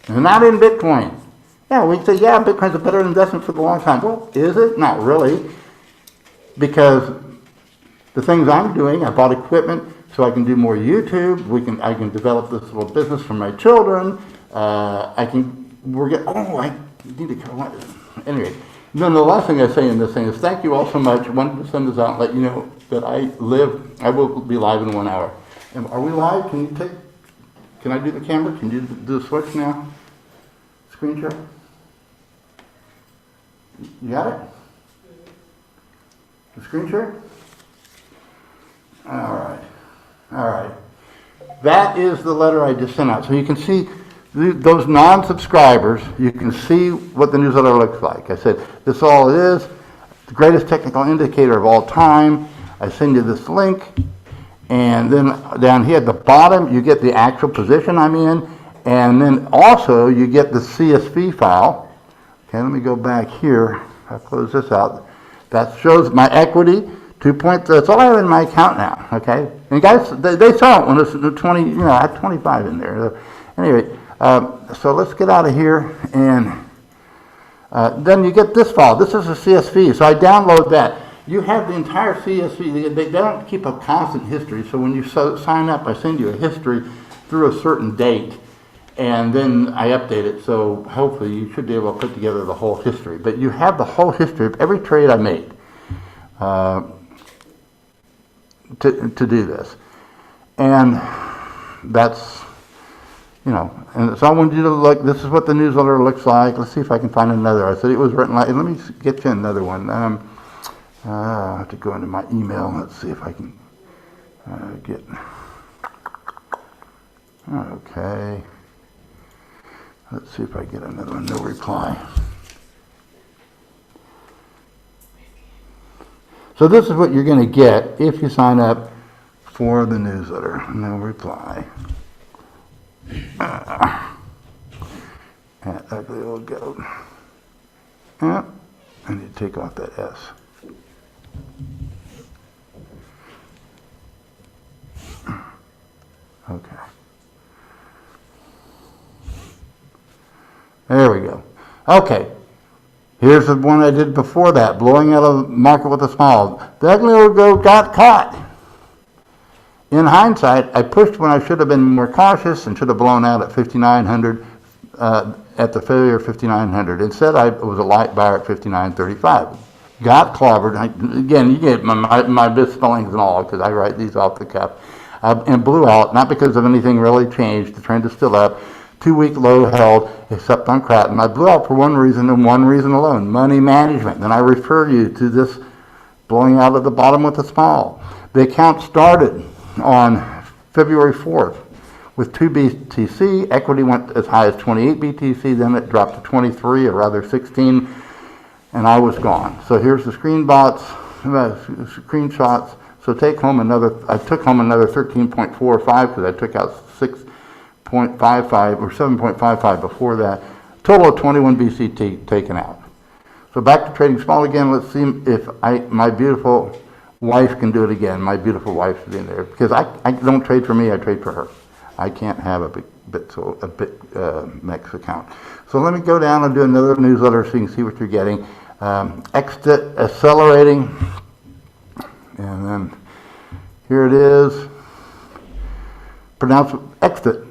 and not in Bitcoin. Yeah, we say, yeah, Bitcoin's a better investment for the long time. Well, is it? Not really. Because the things I'm doing, I bought equipment so I can do more YouTube. I can develop this little business for my children. I need to go. Anyway, then the last thing I say in this thing is thank you all so much. I wanted to send this out and let you know that I will be live in 1 hour. And are we live? Can I do the camera? Can you do the switch now? Screen share? You got it? The screen share? All right. That is the letter I just sent out. So you can see those non-subscribers, you can see what the newsletter looks like. I said, this all it is, the greatest technical indicator of all time. I send you this link, and then down here at the bottom, you get the actual position I'm in, and then also you get the CSV file. Okay, let me go back here. I'll close this out. That shows my equity. That's all I have in my account now, okay? And guys, they saw it when it was 20, I had 25 in there. Anyway, so let's get out of here, and then you get this file. This is a CSV, so I download that. You have the entire CSV. They don't keep a constant history, so when you sign up, I send you a history through a certain date, and then I update it, so hopefully you should be able to put together the whole history. But you have the whole history of every trade I made to do this. And that's, and so I wanted you to look, this is what the newsletter looks like. Let's see if I can find another. I said it was written like, let me get you another one. I have to go into my email. Let's see if I can get, okay. Let's see if I get another one, no reply. So this is what you're going to get if you sign up for the newsletter. No reply. That ugly old goat. Yeah, I need to take off that S. Okay. There we go. Okay. Here's the one I did before that, blowing out of the market with a smile. The ugly old goat got caught. In hindsight, I pushed when I should have been more cautious and should have blown out at 5,900, at the failure of 5,900. Instead, I was a light buyer at 5,935. Got clobbered. Again, you get my misspellings and all because I write these off the cuff. And blew out, not because of anything really changed. The trend is still up. 2-week low held, except on Kraken. I blew out for one reason and one reason alone, money management. Then I refer you to this blowing out at the bottom with a smile. The account started on February 4th with 2 BTC. Equity went as high as 28 BTC, then it dropped to 23, or rather 16, and I was gone. So here's the screenshots. So I took home another 13.45 because I took out 6.55 or 7.55 before that. Total of 21 BCT taken out. So back to trading small again. Let's see if my beautiful wife can do it again. My beautiful wife is in there because I don't trade for me. I trade for her. I can't have a BitMEX account. So let me go down and do another newsletter so you can see what you're getting. Exit accelerating, and then here it is. Pronounce exit.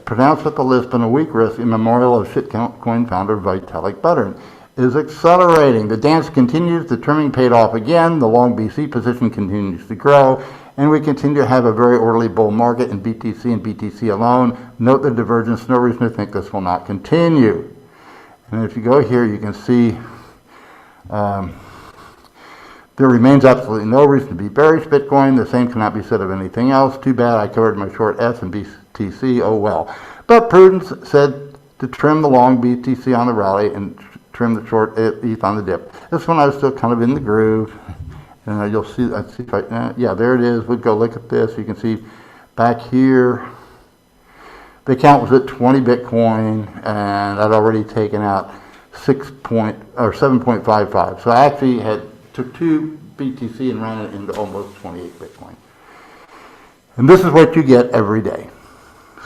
Pronounced at the Lisbon, a weak risk in memorial of shitcoin founder Vitalik Buterin is accelerating. The dance continues. The trimming paid off again. The long BC position continues to grow, and we continue to have a very orderly bull market in BTC and BTC alone. Note the divergence. No reason to think this will not continue. And if you go here, you can see There remains absolutely no reason to be bearish Bitcoin. The same cannot be said of anything else. Too bad I covered my short S and BTC. Oh well. But prudence said to trim the long BTC on the rally and trim the short ETH on the dip. This one I was still kind of in the groove. And you'll see, let's see if I, yeah, there it is. We'll go look at this. You can see back here, the account was at 20 Bitcoin, and I'd already taken out 7.55. So I actually took 2 BTC and ran it into almost 28 Bitcoin. And this is what you get every day.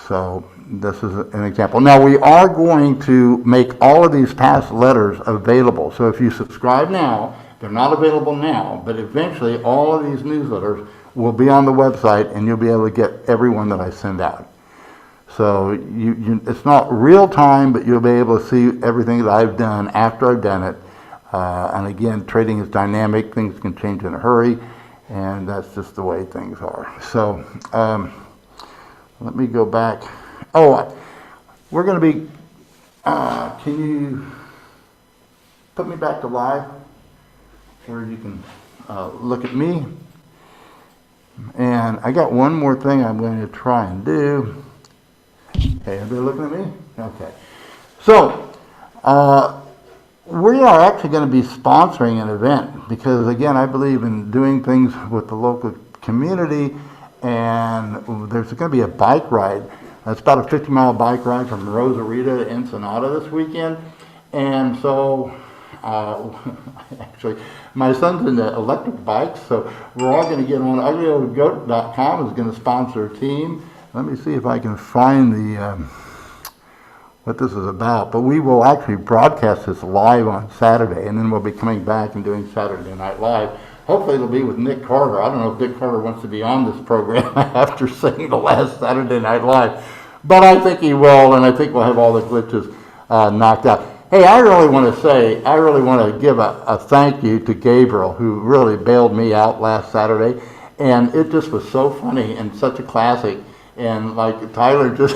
So this is an example. Now we are going to make all of these past letters available. So if you subscribe now, they're not available now, but eventually all of these newsletters will be on the website and you'll be able to get every one that I send out. So it's not real time, but you'll be able to see everything that I've done after I've done it. And again, trading is dynamic. Things can change in a hurry, and that's just the way things are. So let me go back. Oh, we're going to be, can you put me back to live where you can look at me? And I got one more thing I'm going to try and do. Okay, everybody looking at me? Okay. So, we are actually going to be sponsoring an event because, again, I believe in doing things with the local community, and there's going to be a bike ride. It's about a 50-mile bike ride from Rosarito to Ensenada this weekend. And so, actually, my son's into electric bikes, so we're all going to get on. uglyoldgoat.com is going to sponsor a team. Let me see if I can find the what this is about. But we will actually broadcast this live on Saturday, and then we'll be coming back and doing Saturday Night Live. Hopefully it'll be with Nick Carter. I don't know if Nick Carter wants to be on this program after seeing the last Saturday Night Live, but I think he will, and I think we'll have all the glitches knocked out. Hey, I really want to give a thank you to Gabriel, who really bailed me out last Saturday, and it just was so funny and such a classic. And like Tyler just,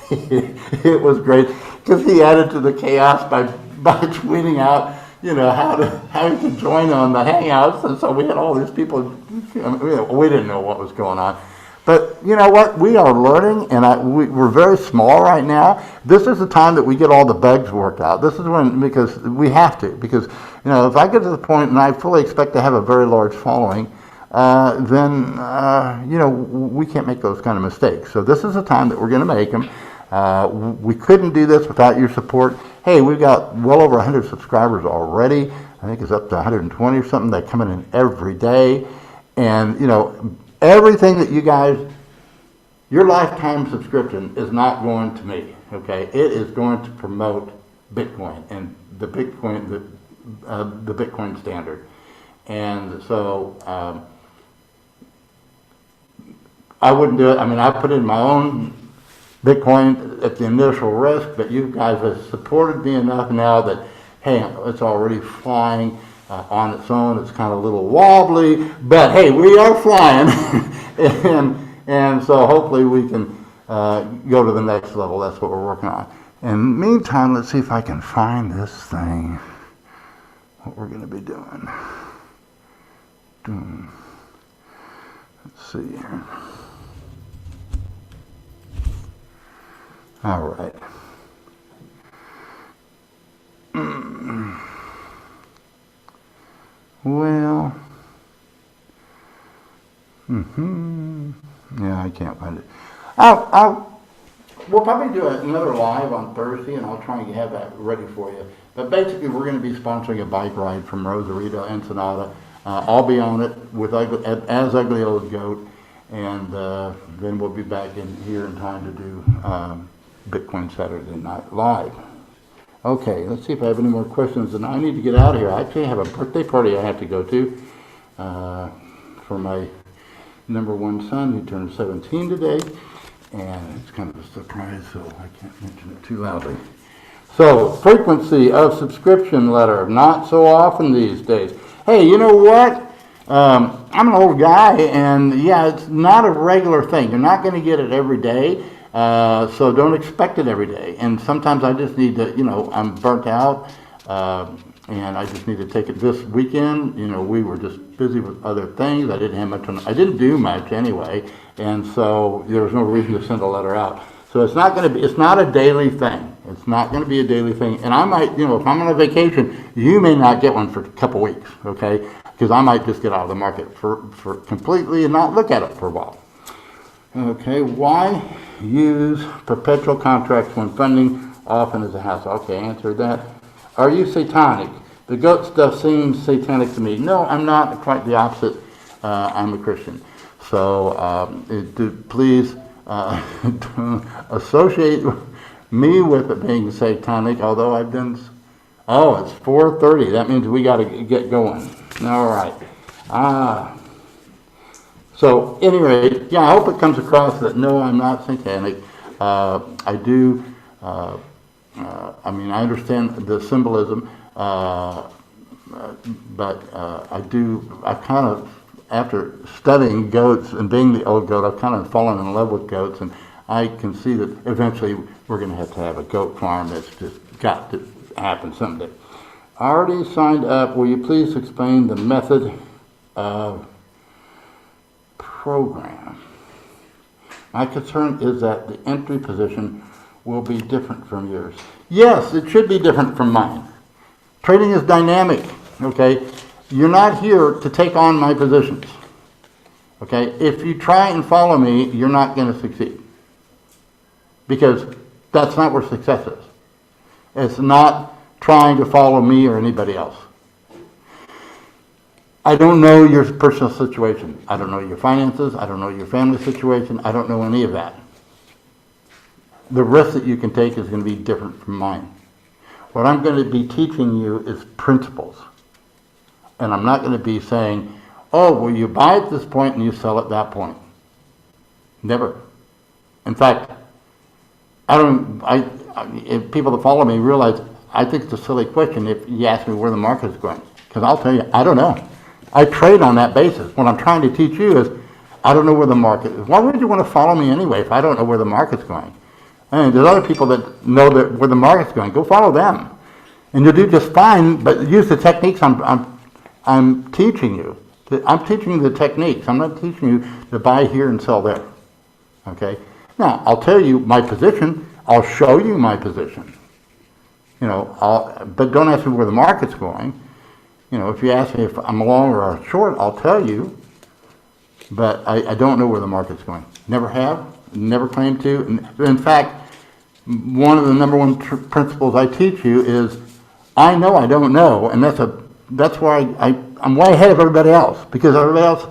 it was great because he added to the chaos by tweeting out, you know, how you can join on the Hangouts, and so we had all these people. We didn't know what was going on, but you know what? We are learning, and we're very small right now. This is the time that we get all the bugs worked out. This is when, because we have to, because you know, if I get to the point, and I fully expect to have a very large following, then you know, we can't make those kind of mistakes. So this is the time that we're going to make them. We couldn't do this without your support. Hey, we've got well over 100 subscribers already. I think it's up to 120 or something. They're coming in every day. And, you know, everything that you guys, your lifetime subscription is not going to me, okay? It is going to promote Bitcoin and the Bitcoin standard. And so, I wouldn't do it. I mean, I put in my own Bitcoin at the initial risk, but you guys have supported me enough now that, hey, it's already flying on its own. It's kind of a little wobbly, but hey, we are flying. and so hopefully we can go to the next level. That's what we're working on. In the meantime, let's see if I can find this thing, what we're going to be doing. Let's see here. All right. Well, yeah, I can't find it. We'll probably do another live on Thursday, and I'll try and have that ready for you. But basically, we're going to be sponsoring a bike ride from Rosarito, Ensenada. I'll be on it with as Ugly Old Goat, and then we'll be back in here in time to do Bitcoin Saturday Night Live. Okay, let's see if I have any more questions. And I need to get out of here. I actually have a birthday party I have to go to for my number one son, who turned 17 today. And it's kind of a surprise, so I can't mention it too loudly. So, frequency of subscription letter, not so often these days. Hey, you know what? I'm an old guy, and yeah, it's not a regular thing. You're not going to get it every day, so don't expect it every day. And sometimes I just need to, you know, I'm burnt out. and I just need to take it this weekend. You know, we were just busy with other things. I didn't have much on, I didn't do much anyway, and so there was no reason to send a letter out. So it's not going to be, it's not a daily thing. It's not going to be a daily thing. And I might, you know, if I'm on a vacation, you may not get one for a couple weeks, okay? Because I might just get out of the market for completely and not look at it for a while. Okay, why use perpetual contracts when funding often is a hassle? Okay, answered that. Are you satanic? The goat stuff seems satanic to me. No, I'm not. Quite the opposite. I'm a Christian. So please don't associate me with it being satanic, although I've been... Oh, it's 4:30. That means we got to get going. All right. So, anyway, yeah, I hope it comes across that no, I'm not satanic. I do, I mean, I understand the symbolism, but I kind of, after studying goats and being the old goat, I've kind of fallen in love with goats, and I can see that eventually we're going to have a goat farm. That's just got to happen someday. I already signed up. Will you please explain the method of program? My concern is that the entry position will be different from yours. Yes, it should be different from mine. Trading is dynamic, okay? You're not here to take on my positions, okay? If you try and follow me, you're not going to succeed, because that's not where success is. It's not trying to follow me or anybody else. I don't know your personal situation. I don't know your finances. I don't know your family situation. I don't know any of that. The risk that you can take is going to be different from mine. What I'm going to be teaching you is principles. And I'm not going to be saying, oh, well, you buy at this point and you sell at that point. Never. In fact, if people that follow me realize I think it's a silly question if you ask me where the market is going. Because I'll tell you, I don't know. I trade on that basis. What I'm trying to teach you is, I don't know where the market is. Why would you want to follow me anyway if I don't know where the market's going? I mean, there's other people that know that where the market's going. Go follow them, and you'll do just fine. But use the techniques I'm teaching you. I'm teaching you the techniques. I'm not teaching you to buy here and sell there. Okay. Now I'll tell you my position. I'll show you my position. You know, but don't ask me where the market's going. You know, if you ask me if I'm long or short, I'll tell you, but I don't know where the market's going. Never have, never claim to. In fact, one of the number one principles I teach you is, I know I don't know, and that's why I'm way ahead of everybody else, because everybody else,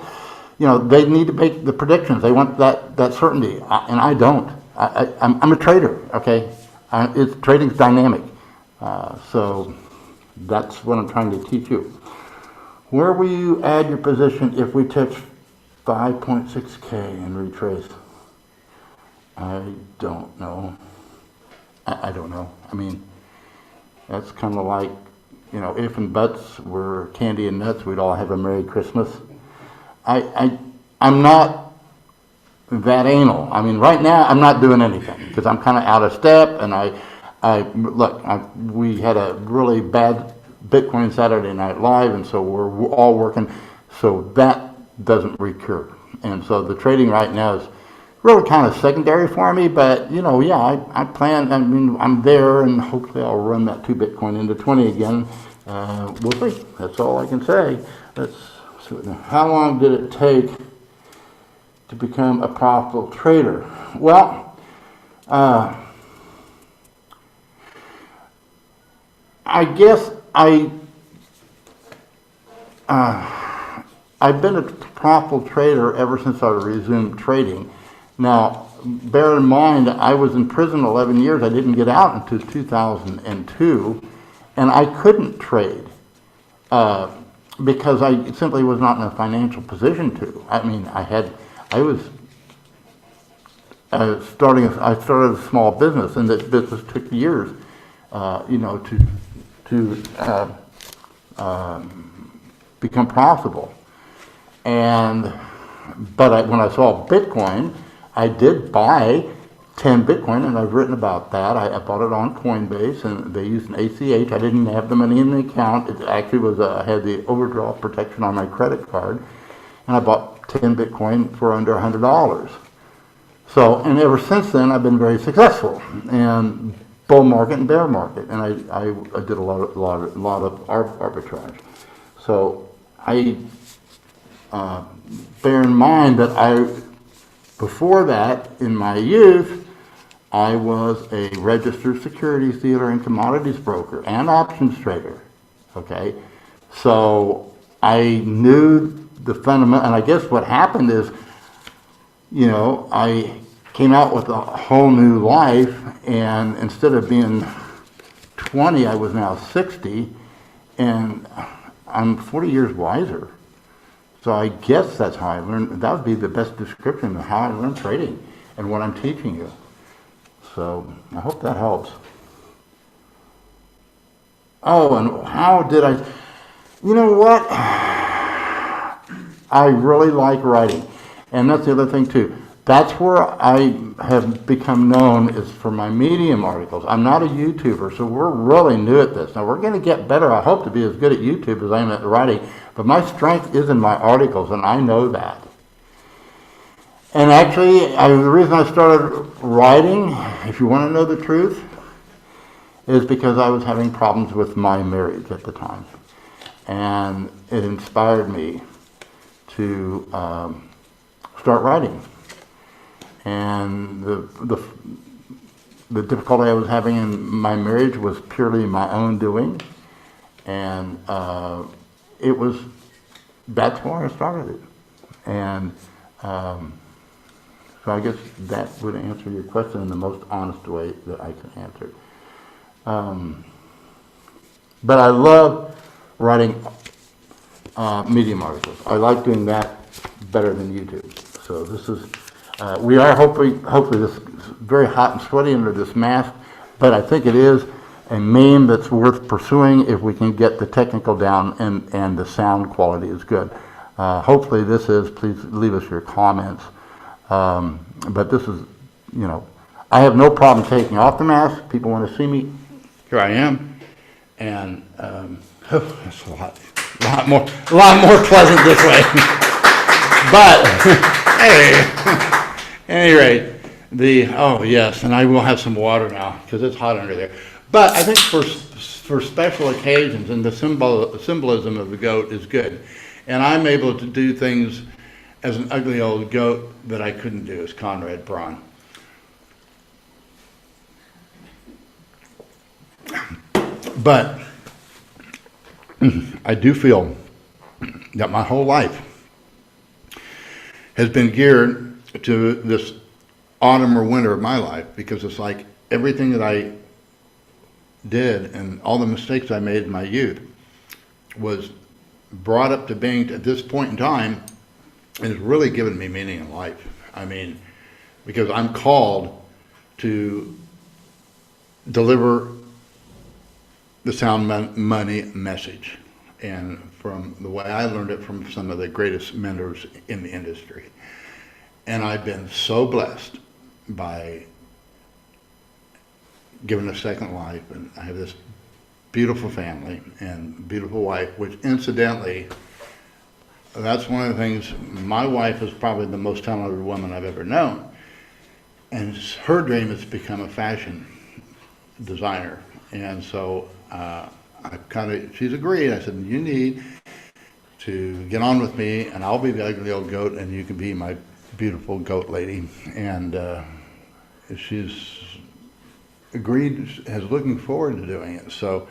you know, they need to make the predictions. They want that certainty, and I don't. I'm a trader, okay? Trading's dynamic, so that's what I'm trying to teach you. Where will you add your position if we touch 5.6K and retrace? I don't know. I don't know. I mean, that's kind of like, you know, if and buts were candy and nuts, we'd all have a Merry Christmas. I'm not that anal. I mean, right now I'm not doing anything because I'm kind of out of step, and we had a really bad Bitcoin Saturday Night Live, and so we're all working, so that doesn't recur. And so the trading right now is really kind of secondary for me, but you know, yeah, I plan, I mean, I'm there, and hopefully I'll run that 2 Bitcoin into 20 again. We'll see. That's all I can say. Let's see. How long did it take to become a profitable trader? Well, I guess I've been a profitable trader ever since I resumed trading. Now, bear in mind, I was in prison 11 years. I didn't get out until 2002, and I couldn't trade because I simply was not in a financial position to. I mean, I started a small business, and that business took years, you know, to become profitable. But when I saw Bitcoin, I did buy 10 Bitcoin, and I've written about that. I bought it on Coinbase, and they used an ACH. I didn't have the money in the account. It actually was, I had the overdraft protection on my credit card, and I bought 10 Bitcoin for under $100. So, and ever since then, I've been very successful, and bull market and bear market, and I did a lot of arbitrage. So I bear in mind that before that, in my youth, I was a registered securities dealer and commodities broker and options trader. Okay, so I knew the fundamental, and I guess what happened is, you know, I came out with a whole new life, and instead of being 20, I was now 60, and I'm 40 years wiser. So I guess that's how I learned. That would be the best description of how I learned trading and what I'm teaching you. So I hope that helps. Oh, and how did I, you know what? I really like writing. And that's the other thing too. That's where I have become known, is for my Medium articles. I'm not a YouTuber, so we're really new at this. Now we're going to get better. I hope to be as good at YouTube as I am at writing, but my strength is in my articles, and I know that. And actually, the reason I started writing, if you want to know the truth, is because I was having problems with my marriage at the time. And it inspired me to start writing. And the difficulty I was having in my marriage was purely my own doing, and that's why I started it. And so I guess that would answer your question in the most honest way that I can answer it. But I love writing Medium articles. I like doing that better than YouTube. So this is. We are hopefully this is very hot and sweaty under this mask, but I think it is a meme that's worth pursuing if we can get the technical down and the sound quality is good. Hopefully this is, please leave us your comments. But this is, you know, I have no problem taking off the mask. People want to see me. Here I am. And it's a lot more pleasant this way. But, hey. At any rate, oh yes, and I will have some water now because it's hot under there. But I think for special occasions, and the symbolism of the goat is good. And I'm able to do things as an ugly old goat that I couldn't do as Conrad Braun. But I do feel that my whole life has been geared to this autumn or winter of my life, because it's like everything that I did and all the mistakes I made in my youth was brought up to being at this point in time, and it's really given me meaning in life. I mean, because I'm called to deliver the sound money message, and from the way I learned it from some of the greatest mentors in the industry. And I've been so blessed by given a second life, and I have this beautiful family and beautiful wife, which incidentally, that's one of the things, my wife is probably the most talented woman I've ever known. And her dream is to become a fashion designer. And so she's agreed. I said, you need to get on with me, and I'll be the ugly old goat, and you can be my beautiful goat lady. And she's agreed, is looking forward to doing it. So,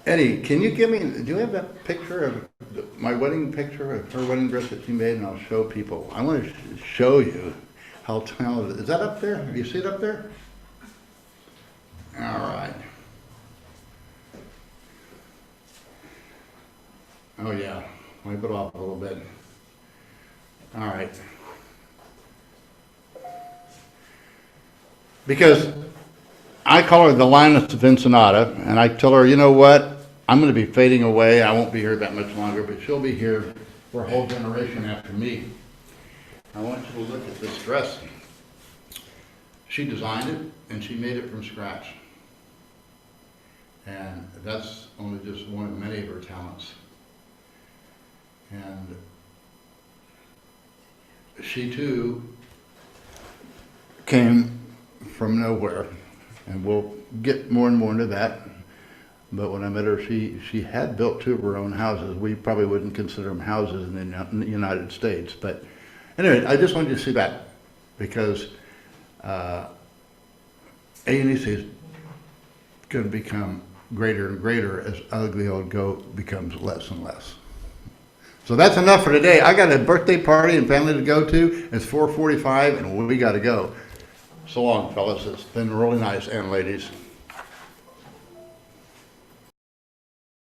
Eddie, can you give me, do you have that picture of my wedding picture of her wedding dress that she made? And I'll show people. I want to show you how talented. Is that up there? You see it up there? All right. Oh yeah, wipe it off a little bit. All right. Because I call her the Lioness of Ensenada, and I tell her, you know what? I'm going to be fading away. I won't be here that much longer, but she'll be here for a whole generation after me. I want you to look at this dress. she designed it and she made it from scratch. And that's only just one of many of her talents. And she too came from nowhere, and we'll get more and more into that. But when I met her, she had built two of her own houses. We probably wouldn't consider them houses in the United States. But anyway, I just wanted you to see that, because A&EC is going to become greater and greater as Ugly Old Goat becomes less and less. So that's enough for today. I got a birthday party and family to go to. It's 4:45 and we got to go. So long, fellas. It's been really nice, and ladies.